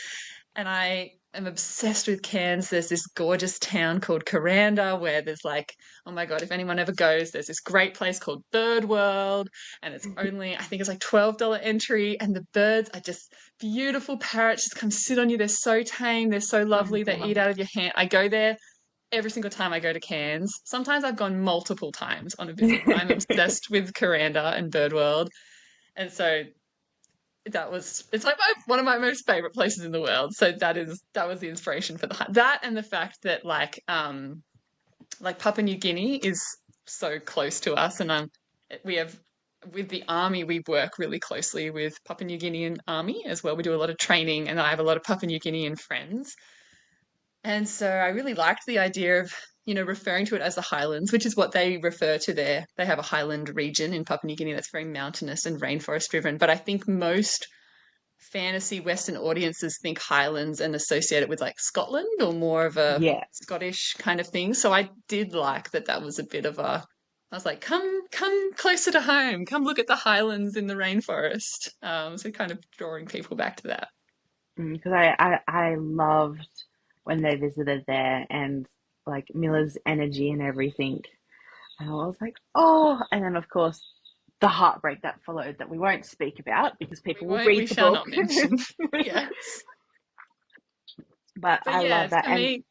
and I am obsessed with Cairns. There's this gorgeous town called Kuranda where there's like, oh my God, if anyone ever goes, there's this great place called Bird World. And it's only, I think it's like $12 entry. And the birds are just beautiful parrots, just come sit on you. They're so tame. They're so Oh my lovely. They eat god. out of your hand. I go there every single time I go to Cairns. Sometimes I've gone multiple times on a visit. I'm obsessed with Kuranda and Bird World. And so it's like one of my most favorite places in the world. So that was the inspiration for that, and the fact that like Papua New Guinea is so close to us, and we have with the army we work really closely with Papua New Guinean army as well. We do a lot of training, and I have a lot of Papua New Guinean friends, and so I really liked the idea of referring to it as the Highlands, which is what they refer to there. They have a highland region in Papua New Guinea that's very mountainous and rainforest driven, but I think most fantasy Western audiences think Highlands and associate it with like Scotland or more of a Yeah. Scottish kind of thing. So I did like that that was a bit of a I was like, come closer to home. Come look at the Highlands in the rainforest. So kind of drawing people back to that. Because I loved when they visited there and like Miller's energy and everything. And I was like, oh, and then of course the heartbreak that followed that we won't speak about because people will We read the shall book. not mention. Yes. But But I yeah, love that. for And me,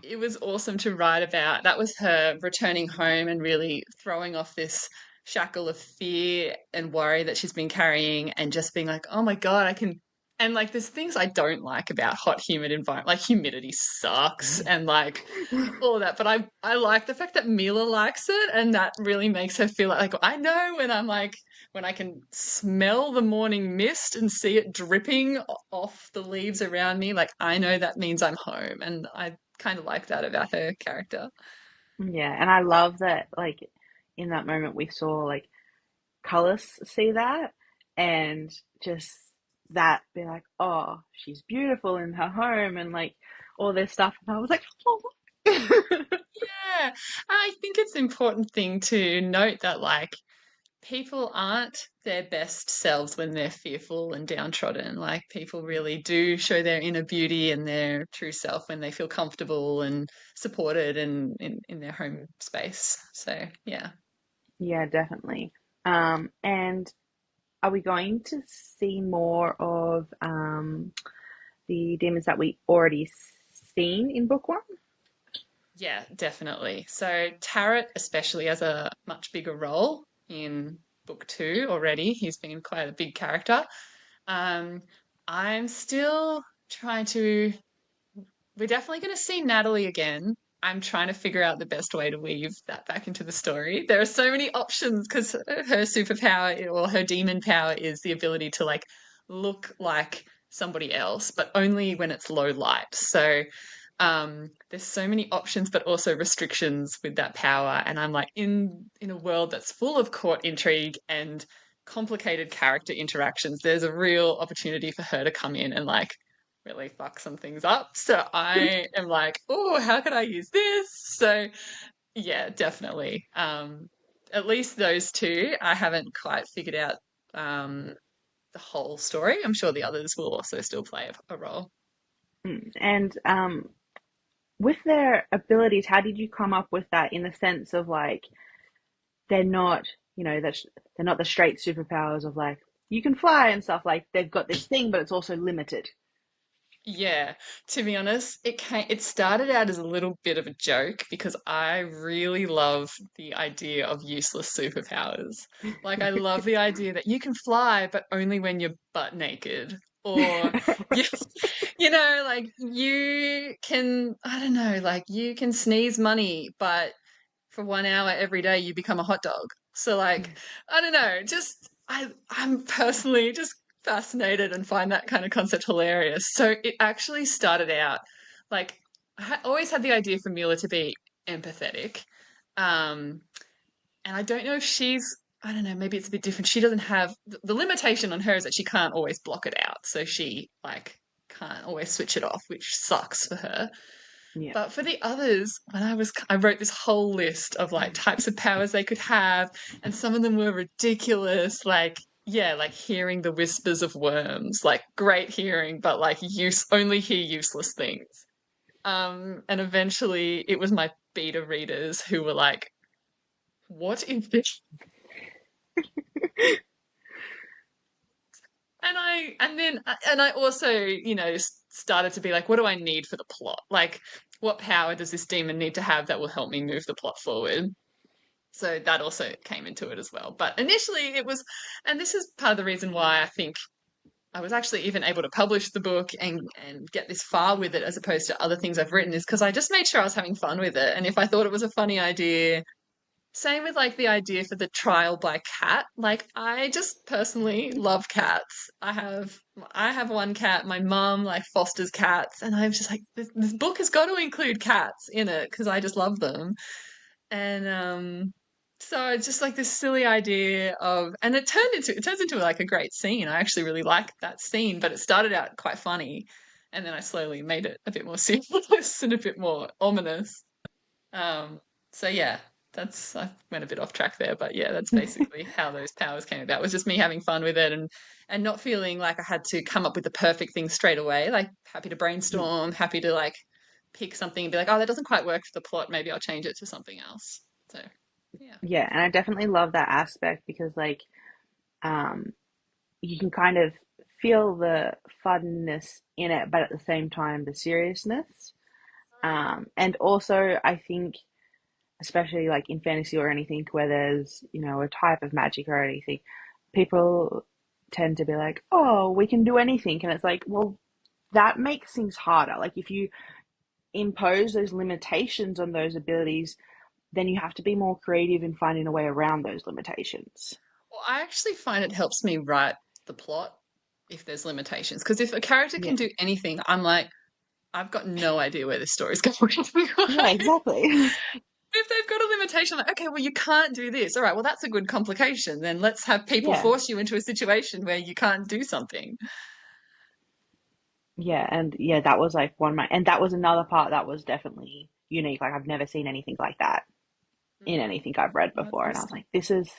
it was awesome to write about. That was her returning home and really throwing off this shackle of fear and worry that she's been carrying and just being like, oh my God, I can. And like, there's things I don't like about hot, humid environment. Like, humidity sucks and like all of that. But I like the fact that Mila likes it and that really makes her feel like I know when I'm like, when I can smell the morning mist and see it dripping off the leaves around me, like I know that means I'm home. And I kind of like that about her character. yeah, and I love that like in that moment we saw like Cullis see that and just that be like, oh, she's beautiful in her home and like all this stuff. And I was like, oh. Yeah, I think it's an important thing to note that like people aren't their best selves when they're fearful and downtrodden. Like people really do show their inner beauty and their true self when they feel comfortable and supported and in their home space. So yeah. Yeah, definitely. And are we going to see more of the demons that we already seen in book one? Yeah, definitely. So Tarrant especially has a much bigger role in book two already. He's been quite a big character. Um, I'm still trying to we're definitely going to see Natalie again. I'm trying to figure out the best way to weave that back into the story. There are so many options because her superpower or her demon power is the ability to like look like somebody else, but only when it's low light. So there's so many options, but also restrictions with that power. And I'm like in a world that's full of court intrigue and complicated character interactions. There's a real opportunity for her to come in and like really fuck some things up. So I am like, oh, how could I use this? So yeah, definitely. At least those two, I haven't quite figured out the whole story. I'm sure the others will also still play a role. And with their abilities, how did you come up with that in the sense of like they're not, they're not the straight superpowers of like you can fly and stuff. Like they've got this thing, but it's also limited. Yeah, to be honest, it started out as a little bit of a joke because I really love the idea of useless superpowers. Like I love the idea that you can fly, but only when you're butt naked. Or you, like you can, I don't know, like you can sneeze money, but for 1 hour every day you become a hot dog. So like, I don't know, just I'm personally just fascinated and find that kind of concept hilarious. So it actually started out like always had the idea for Mueller to be empathetic. Um, and I don't know if I don't know, maybe it's a bit different. She doesn't have the limitation on her is that she can't always block it out. So she like can't always switch it off, which sucks for her. Yeah. But for the others, I wrote this whole list of like types of powers they could have, and some of them were ridiculous. Like, yeah, like hearing the whispers of worms, like great hearing, but like only hear useless things. And eventually it was my beta readers who were like, what is this? And I also, started to be like, what do I need for the plot? Like, what power does this demon need to have that will help me move the plot forward? So that also came into it as well. But initially it was, and this is part of the reason why I think I was actually even able to publish the book and get this far with it as opposed to other things I've written is because I just made sure I was having fun with it. And if I thought it was a funny idea, same with like the idea for the trial by cat. Like I just personally love cats. I have one cat. My mum like fosters cats, and I'm just like this book has got to include cats in it because I just love them. And so it's just like this silly idea of, and it turns into like a great scene. I actually really like that scene, but it started out quite funny, and then I slowly made it a bit more serious and a bit more ominous. Um, so yeah, I went a bit off track there, but yeah, that's basically how those powers came about. It was just me having fun with it and not feeling like I had to come up with the perfect thing straight away. Like happy to brainstorm, happy to like pick something and be like, oh, that doesn't quite work for the plot. Maybe I'll change it to something else. So yeah. Yeah, and I definitely love that aspect because like um you can kind of feel the funness in it, but at the same time the seriousness. And also I think especially like in fantasy or anything where there's, a type of magic or anything, people tend to be like, "Oh, we can do anything." And it's like, well, that makes things harder. Like if you impose those limitations on those abilities, then you have to be more creative in finding a way around those limitations. Well, I actually find it helps me write the plot if there's limitations. Because if a character can Yeah. do anything, I'm like, I've got no idea where this story's going. Yeah, exactly. If they've got a limitation, like, okay, well, you can't do this. All right, well, that's a good complication. Then let's have people Yeah. force you into a situation where you can't do something. Yeah, and yeah, that was like one of my, and that was another part that was definitely unique. Like I've never seen anything like that in Mm, anything I've read that's before. And I was awesome. like, this is,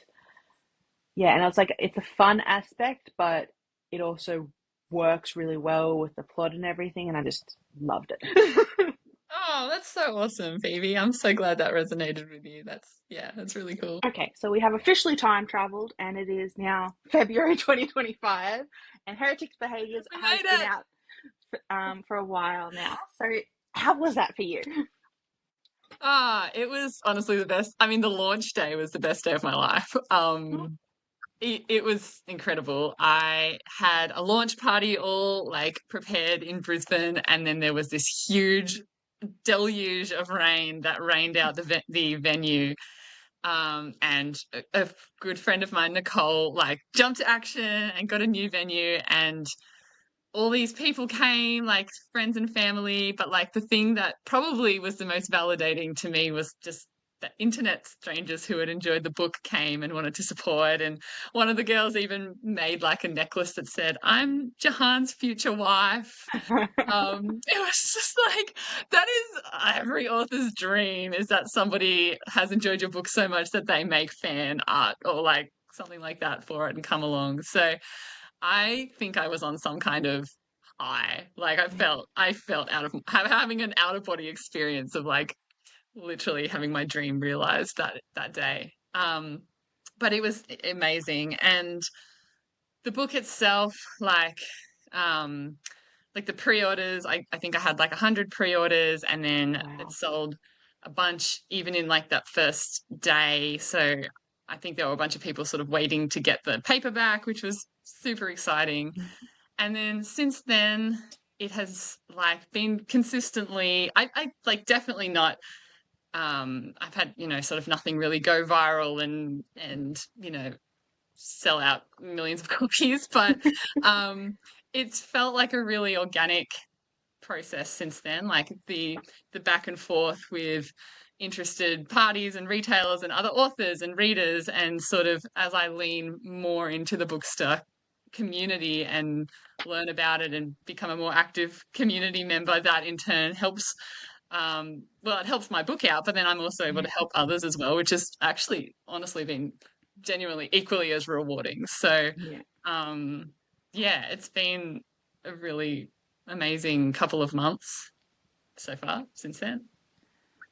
yeah, and it's like, it's a fun aspect, but it also works really well with the plot and everything. And I just loved it. Oh, that's so awesome, Phoebe. I'm so glad that resonated with you. Yeah, that's really cool. Okay, so we have officially time traveled, and it is now February 2025, and Heretic Behaviours We has made been it. out for a while now. So, how was that for you? It was honestly the best. I mean, the launch day was the best day of my life. It was incredible. I had a launch party all like prepared in Brisbane, and then there was this huge deluge of rain that rained out the venue. And a good friend of mine, Nicole, like jumped to action and got a new venue, and all these people came, like friends and family. But like the thing that probably was the most validating to me was just the internet strangers who had enjoyed the book came and wanted to support. And one of the girls even made like a necklace that said, "I'm Jahan's future wife." It was just like that is every author's dream, is that somebody has enjoyed your book so much that they make fan art or like something like that for it and come along. So I think I was on some kind of high. Like I felt out of having an out of body experience of like literally having my dream realized that day. But it was amazing. And the book itself, um like the pre-orders, I think I had like 100 pre-orders, and then it Wow. sold a bunch even in like that first day. So I think there were a bunch of people sort of waiting to get the paperback, which was super exciting. And then since then, it has like been consistently, I like definitely not, I've had, sort of nothing really go viral and, sell out millions of copies, but it's felt like a really organic process since then, like the back and forth with interested parties and retailers and other authors and readers, and sort of as I lean more into the bookstore community and learn about it and become a more active community member, that in turn helps, well, it helps my book out, but then I'm also able Yeah. to help others as well, which has actually honestly been genuinely equally as rewarding. So Yeah. um yeah, it's been a really amazing couple of months so far since then.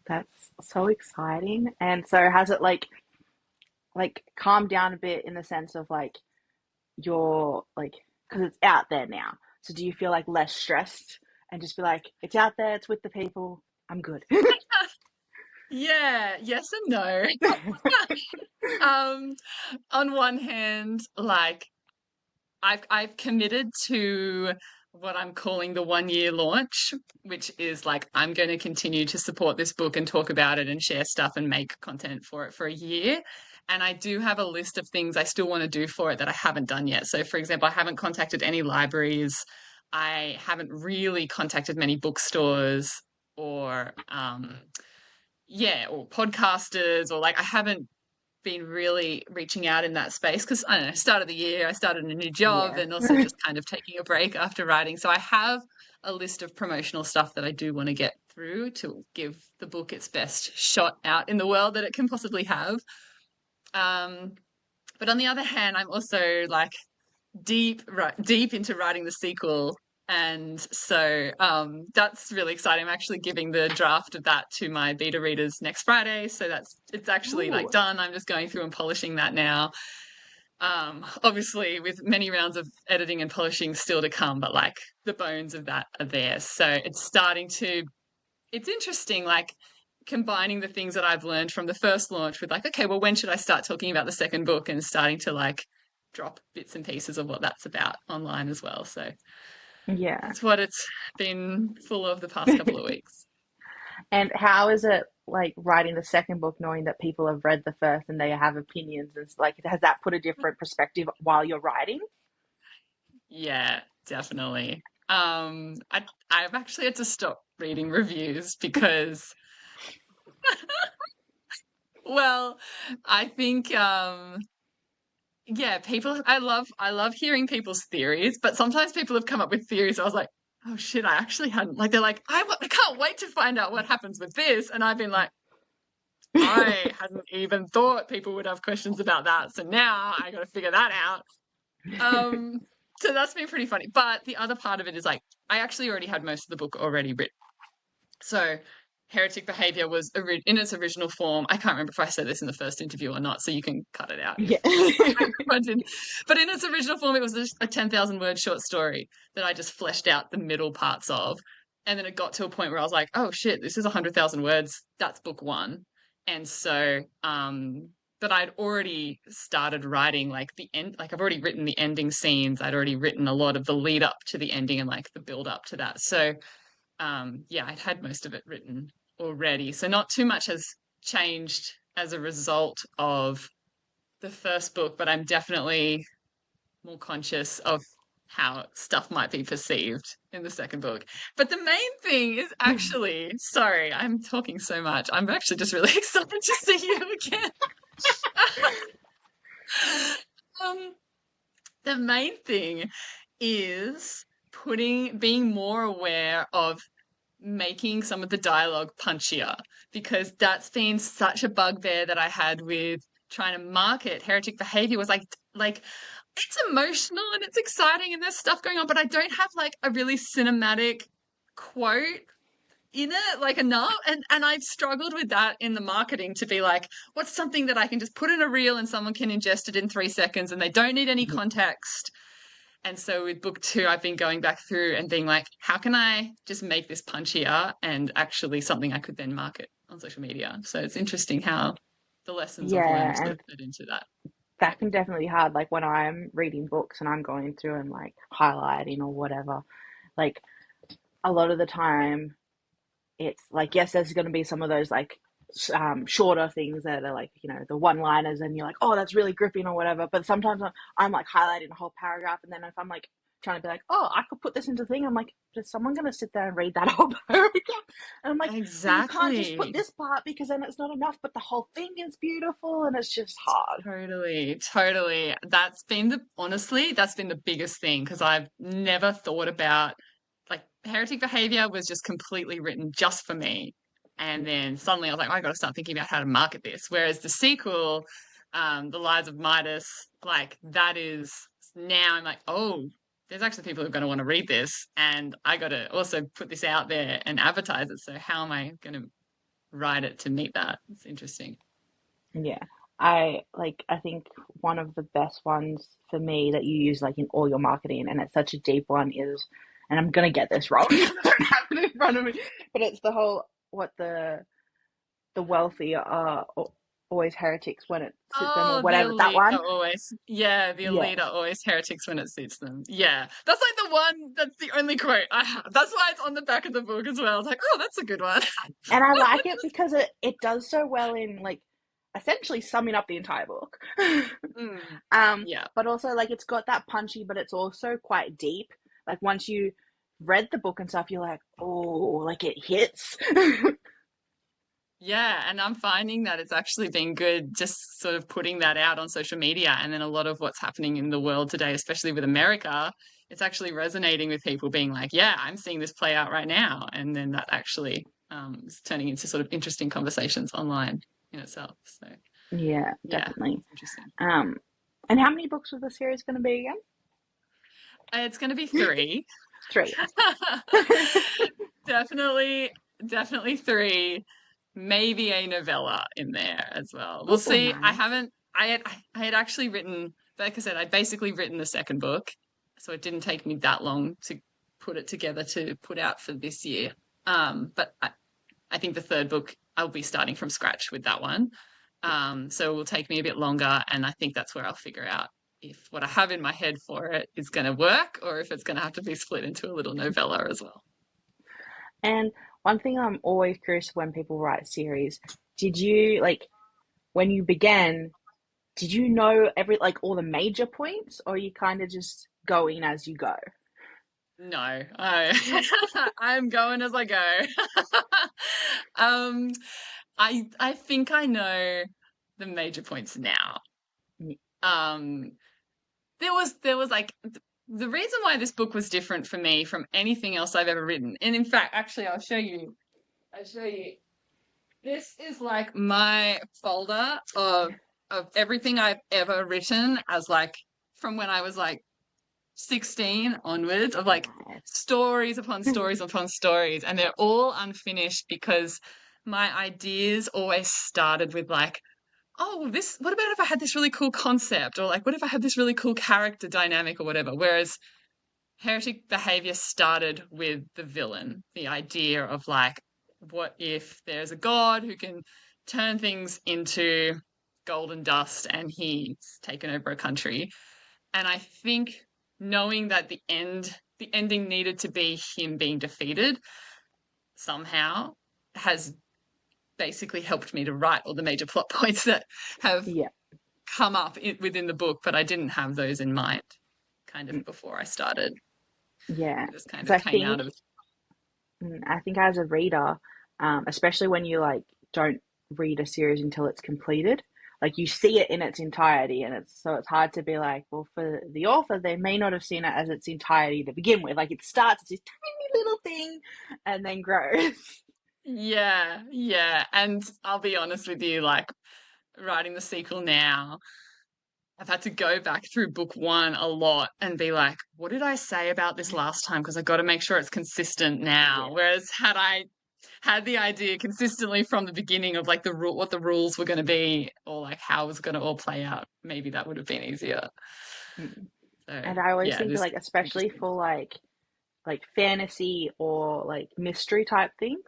That's so exciting. And so has it like calmed down a bit in the sense of like you're like because it's out there now. So do you feel like less stressed and just be like, it's out there, it's with the people, I'm good. Yeah, yes and no. um on one hand, like I've committed to what I'm calling the 1 year launch, which is like I'm going to continue to support this book and talk about it and share stuff and make content for it for a year. And I do have a list of things I still want to do for it that I haven't done yet. So, for example, I haven't contacted any libraries. I haven't really contacted many bookstores or, yeah, or podcasters, or like I haven't been really reaching out in that space because I don't know, start of the year, I started a new job Yeah. and also just kind of taking a break after writing. So I have a list of promotional stuff that I do want to get through to give the book its best shot out in the world that it can possibly have. Um, but on the other hand, I'm also like deep into writing the sequel. And so that's really exciting. I'm actually giving the draft of that to my beta readers next Friday. So it's actually like Ooh. done. I'm just going through and polishing that now. Obviously with many rounds of editing and polishing still to come, but like the bones of that are there. So it's interesting, like combining the things that I've learned from the first launch with like, okay, well, when should I start talking about the second book, and starting to like drop bits and pieces of what that's about online as well. So Yeah. that's what it's been full of the past couple of weeks. And how is it like writing the second book, knowing that people have read the first and they have opinions and like has that put a different perspective while you're writing? Yeah, definitely. I've actually had to stop reading reviews because, well, I think yeah, people, I love hearing people's theories, but sometimes people have come up with theories. I was like, oh shit, I actually hadn't, like they're like, I can't wait to find out what happens with this, and I've been like, I hadn't even thought people would have questions about that, so now I got to figure that out. Um, so that's been pretty funny. But the other part of it is like, I actually already had most of the book already written. So Heretic Behaviour was in its original form. I can't remember if I said this in the first interview or not, so you can cut it out if Yeah. I didn't. But in its original form, it was a 10,000 word short story that I just fleshed out the middle parts of. And then it got to a point where I was like, oh shit, this is 100,000 words. That's book one. And so, but I'd already started writing like the end, like I've already written the ending scenes. I'd already written a lot of the lead up to the ending and like the build up to that. So, yeah, I'd had most of it written already. So not too much has changed as a result of the first book, but I'm definitely more conscious of how stuff might be perceived in the second book. But the main thing is actually, sorry, I'm talking so much. I'm actually just really excited to see you again. um, the main thing is being more aware of making some of the dialogue punchier because that's been such a bugbear that I had with trying to market Heretic Behaviour was like it's emotional and it's exciting and there's stuff going on, but I don't have like a really cinematic quote in it like enough and I've struggled with that in the marketing to be like what's something that I can just put in a reel and someone can ingest it in 3 seconds and they don't need any context. And so with book two, I've been going back through and being like, how can I just make this punchier and actually something I could then market on social media? So it's interesting how the lessons I've learned Yeah, sort of and fed into that that can second book. definitely be hard. Like when I'm reading books and I'm going through and like highlighting or whatever, like a lot of the time it's like yes, there's going to be some of those like shorter things that are like the one liners and you're like oh that's really gripping or whatever. But sometimes I'm like highlighting a whole paragraph and then if I'm like trying to be like oh I could put this into a thing, I'm like is someone going to sit there and read that whole paragraph? And I'm like but you can't just put Exactly. this part because then it's not enough. But the whole thing is beautiful and it's just hard. Totally, totally. Honestly, that's been the biggest thing because I've never thought about like heretic behavior was just completely written just for me. And then suddenly I was like, oh, I got to start thinking about how to market this. Whereas the sequel, The Lies of Midas, like that is now I'm like, oh, there's actually people who are going to want to read this. And I got to also put this out there and advertise it. So how am I going to write it to meet that? It's interesting. Yeah. I think one of the best ones for me that you use like in all your marketing and it's such a deep one is and I'm gonna get this wrong. I don't have it in front of me. But it's the whole what the wealthy are always heretics when it suits them or Oh, the whatever. That elite one? are always, yeah, the Yeah. elite are always heretics when it suits them. Yeah. That's like the one, that's the only quote I have. That's why it's on the back of the book as well. I was like, oh, that's a good one. And I like it because it does so well in like essentially summing up the entire book. Mm, um, yeah. but also like it's got that punchy, but it's also quite deep. Like once you read the book and stuff, you're like, oh, like it hits. Yeah. And I'm finding that it's actually been good just sort of putting that out on social media. And then a lot of what's happening in the world today, especially with America, it's actually resonating with people being like, yeah, I'm seeing this play out right now. And then that actually is turning into sort of interesting conversations online in itself. So. Yeah, Yeah, definitely. it's interesting. Um, and how many books was the series going to be again? It's going to be three. Three. Definitely, definitely three. Maybe a novella in there as well. We'll Oh, see. I nice. haven't. I had actually written, like I said, I'd basically written the second book, so it didn't take me that long to put it together to put out for this year. But I think the third book I'll be starting from scratch with that one. So it will take me a bit longer, and I think that's where I'll figure out if what I have in my head for it is going to work or if it's going to have to be split into a little novella as well. And one thing I'm always curious when people write series, did you like when you began, did you know every like all the major points or you kind of just going as you go? No, I'm going as I go. um, I think I know the major points now. Um, there was like the reason why this book was different for me from anything else I've ever written, and in fact, actually, I'll show you. I'll show you. This is like my folder of everything I've ever written as like from when I was like 16 onwards of like Nice. stories upon stories upon stories and they're all unfinished because my ideas always started with like oh this what about if I had this really cool concept or like what if I had this really cool character dynamic or whatever whereas Heretic Behaviour started with the villain, the idea of like, what if there's a god who can turn things into golden dust and he's taken over a country? And I think knowing that the ending needed to be him being defeated somehow has basically helped me to write all the major plot points that have Yeah. come up within the book, but I didn't have those in mind kind Mm, of before I started. yeah. It just kind Because of came out of. I think as a reader, especially when you like don't read a series until it's completed, like you see it in its entirety, and it's hard to be like, well, for the author, they may not have seen it as its entirety to begin with. Like it starts as this tiny little thing, and then grows. Yeah, yeah. And I'll be honest with you, like writing the sequel now, I've had to go back through book one a lot and be like, what did I say about this last time? Because I got to make sure it's consistent now. Yeah. Whereas had I had the idea consistently from the beginning of like the rule, what the rules were going to be, or like how it was going to all play out, maybe that would have been easier. Mm. So And I always yeah, think this like, especially interesting. for like fantasy or like mystery type things.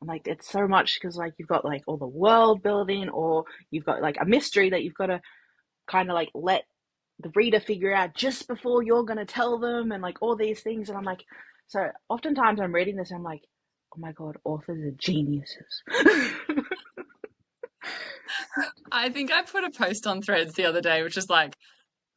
I'm like, it's so much because like you've got like all the world building, or you've got like a mystery that you've got to kind of like let the reader figure out just before you're going to tell them, and like all these things. And I'm like, so oftentimes I'm reading this and I'm like, oh my God, authors are geniuses. I think I put a post on Threads the other day, which is like,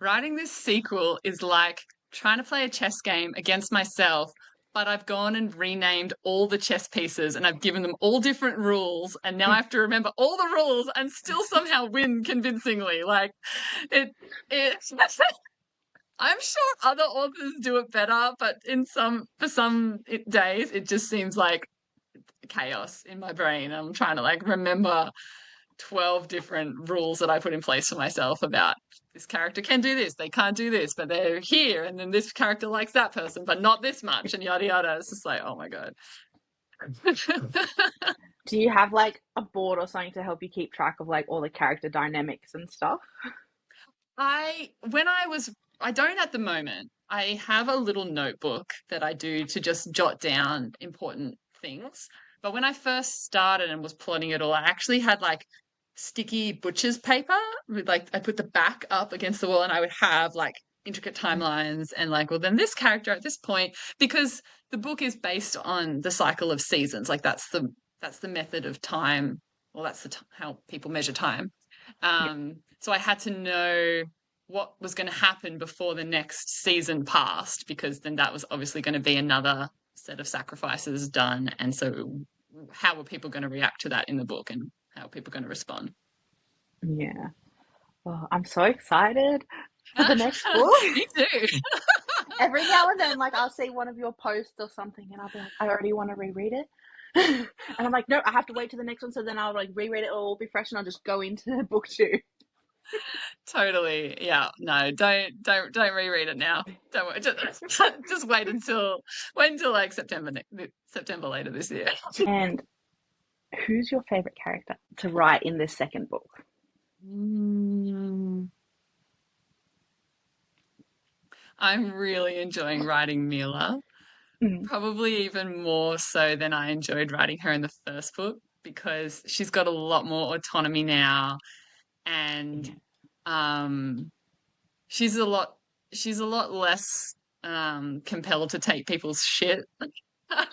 writing this sequel is like trying to play a chess game against myself, but I've gone and renamed all the chess pieces and I've given them all different rules, and now I have to remember all the rules and still somehow win convincingly. Like it, it. I'm sure other authors do it better, but for some days, it just seems like chaos in my brain. I'm trying to like remember 12 different rules that I put in place for myself about this character can do this, they can't do this, but they're here, and then this character likes that person, but not this much, and yada yada. It's just like, oh my God. Do you have like a board or something to help you keep track of like all the character dynamics and stuff? When I was, I don't at the moment. I have a little notebook that I do to just jot down important things. But when I first started and was plotting it all, I actually had like sticky butcher's paper with like, I put the back up against the wall and I would have like intricate timelines and like, well, then this character at this point, because the book is based on the cycle of seasons. Like that's the method of time, well, that's how people measure time. Yeah. So I had to know what was going to happen before the next season passed, because then that was obviously going to be another set of sacrifices done. And so, how were people going to react to that in the book, and how are people going to respond? Yeah. Well, I'm so excited for the next book. Me too. Every now and then, like I'll see one of your posts or something, and I'll be like, I already want to reread it. And I'm like, no, I have to wait to the next one. So then I'll like reread it, it'll all be fresh, and I'll just go into book two. Totally. Yeah. No, don't reread it now. Don't worry. Just wait until like September later this year. And who's your favorite character to write in this second book? Mm, I'm really enjoying writing Mila. Mm, Probably even more so than I enjoyed writing her in the first book, because she's got a lot more autonomy now, and yeah, um she's a lot she's a lot less compelled to take people's shit.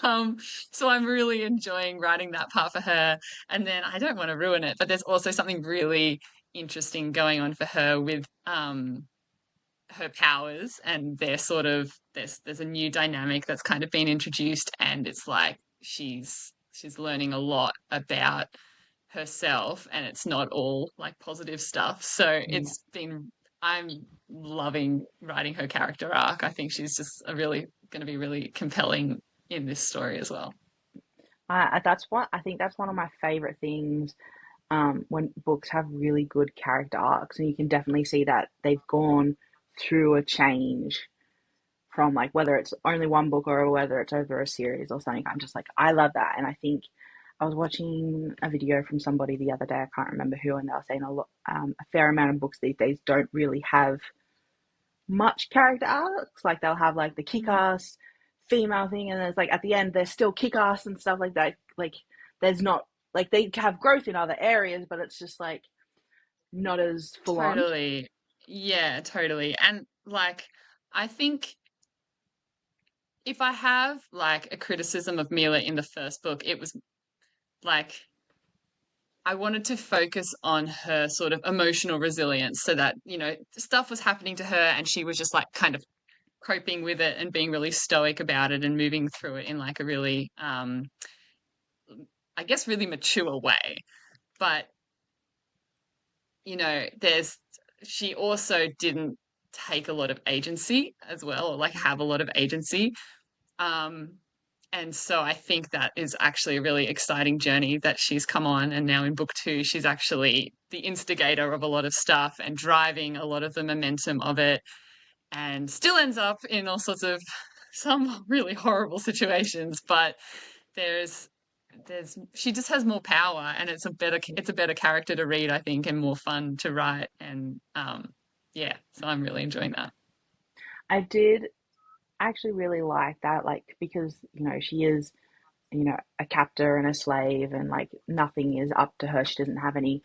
Um so I'm really enjoying writing that part for her. And then I don't want to ruin it, but there's also something really interesting going on for her with her powers, and they're sort of there's a new dynamic that's kind of been introduced, and it's like she's learning a lot about herself, and it's not all like positive stuff. So yeah. I'm loving writing her character arc. I think she's just a really going to be really compelling in this story as well. That's what I think. That's one of my favorite things. When books have really good character arcs, and you can definitely see that they've gone through a change from like whether it's only one book or whether it's over a series or something. I'm just like, I love that. And I think I was watching a video from somebody the other day, I can't remember who, and they were saying a fair amount of books these days don't really have much character arcs. Like they'll have like the Mm. kick-ass female thing, and there's like at the end they're still kick-ass and stuff like that. Like there's not like they have growth in other areas, but it's just like not as full on. Totally. Yeah, totally. And like, I think if I have like a criticism of Mila in the first book, it was like I wanted to focus on her sort of emotional resilience so that, stuff was happening to her and she was just like kind of coping with it and being really stoic about it and moving through it in like a really, I guess, really mature way. But, there's, she also didn't take a lot of agency as well, or like have a lot of agency. Um, and so I think that is actually a really exciting journey that she's come on. And now in book two, she's actually the instigator of a lot of stuff and driving a lot of the momentum of it, and still ends up in all sorts of some really horrible situations. But there's she just has more power, and it's a better character to read, I think, and more fun to write. And yeah, so I'm really enjoying that. I did actually really like that, like because she is a captor and a slave, and like nothing is up to her. She doesn't have any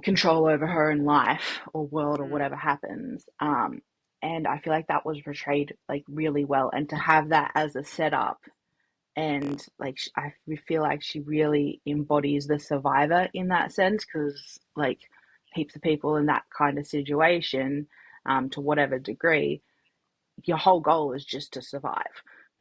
control over her own life or world or Mm, whatever happens. And I feel like that was portrayed like really well, and to have that as a setup, and like I feel like she really embodies the survivor in that sense, because like heaps of people in that kind of situation, to whatever degree, your whole goal is just to survive.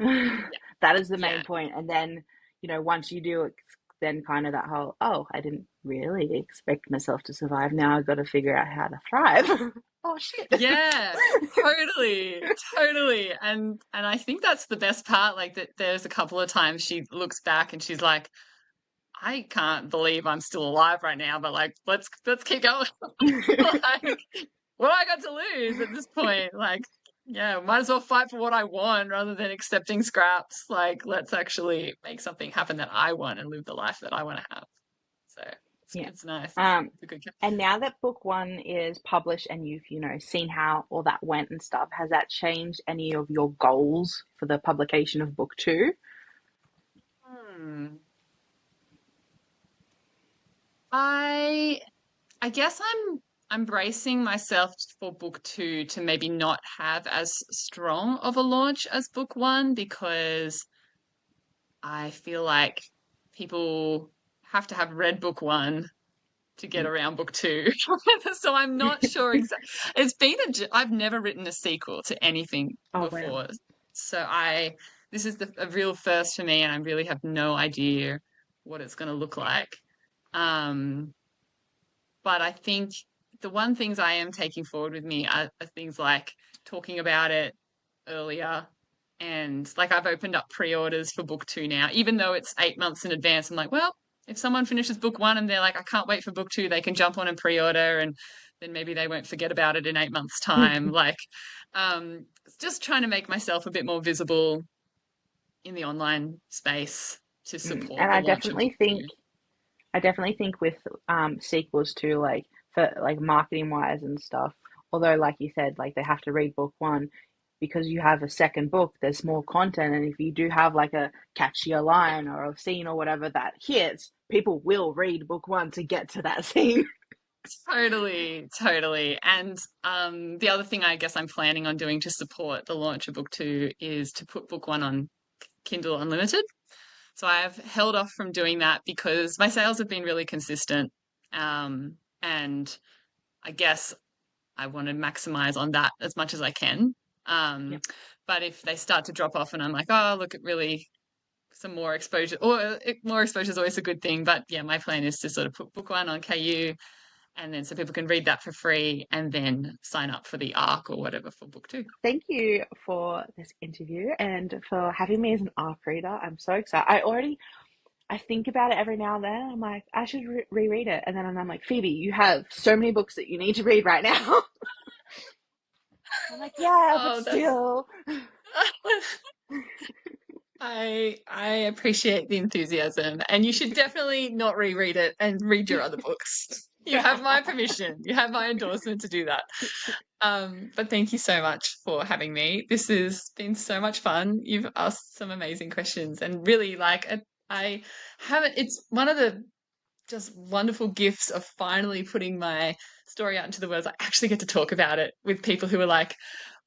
yeah, That is the main yeah. point. And then, once you do it, then kind of that whole, oh, I didn't really expect myself to survive. Now I've got to figure out how to thrive. Oh, shit. Yeah, totally, totally. And I think that's the best part. Like that there's a couple of times she looks back and she's like, I can't believe I'm still alive right now, but like let's keep going. Like what do I got to lose at this point? Like, yeah, might as well fight for what I want rather than accepting scraps. Like, let's actually make something happen that I want and live the life that I want to have. So it's Yeah. it's nice. Um, It's a good and now that book one is published and you've, seen how all that went and stuff, has that changed any of your goals for the publication of book two? Hmm. I I guess I'm bracing myself for book two to maybe not have as strong of a launch as book one, because I feel like people have to have read book one to get Mm. around book two. So I'm not sure exactly. I've never written a sequel to anything Oh, wow. before. So this is a real first for me, and I really have no idea what it's going to look like. Um, but I think the one things I am taking forward with me are things like talking about it earlier. And like I've opened up pre-orders for book two now, even though it's 8 months in advance. I'm like, well, if someone finishes book one and they're like, I can't wait for book two, they can jump on and pre-order, and then maybe they won't forget about it in 8 months' time. Like, just trying to make myself a bit more visible in the online space to And support the launch of book two. I definitely think with sequels too, like for like marketing wise and stuff. Although, like you said, like they have to read book one, because you have a second book. There's more content, and if you do have like a catchier line or a scene or whatever that hits, people will read book one to get to that scene. Totally, totally. And the other thing I guess I'm planning on doing to support the launch of book two is to put book one on Kindle Unlimited. So I've held off from doing that because my sales have been really consistent. And I guess I want to maximize on that as much as I can. Yep. Um, but if they start to drop off and I'm like, oh, look, it really some more exposure, or more exposure is always a good thing. But yeah, my plan is to sort of put book one on KU, and then so people can read that for free and then sign up for the ARC or whatever for book two. Thank you for this interview and for having me as an ARC reader. I'm so excited. I think about it every now and then. I'm like, I should reread it, and then I'm like, Phoebe, you have so many books that you need to read right now. I'm like, yeah, but Oh, that's still. I appreciate the enthusiasm, and you should definitely not reread it and read your other books. You have my permission. You have my endorsement to do that. But thank you so much for having me. This has been so much fun. You've asked some amazing questions, and really, like, I haven't. It's one of the just wonderful gifts of finally putting my story out into the world. I actually get to talk about it with people who are like,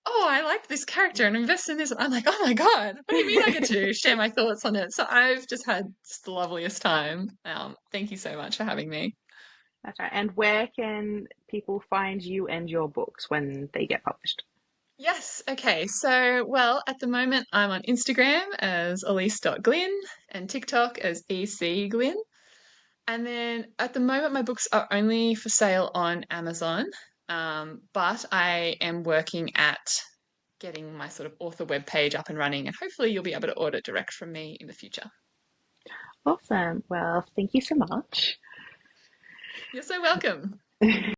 "Oh, I like this character and invest in this." And I'm like, "Oh my God, what do you mean I get to share my thoughts on it?" So I've just had just the loveliest time. Thank you so much for having me. That's right. And where can people find you and your books when they get published? Yes, okay. So, well, at the moment, I'm on Instagram as Elyse.Glynn and TikTok as EC Glynn. And then at the moment, my books are only for sale on Amazon, but I am working at getting my sort of author webpage up and running, and hopefully, you'll be able to order direct from me in the future. Awesome. Well, thank you so much. You're so welcome.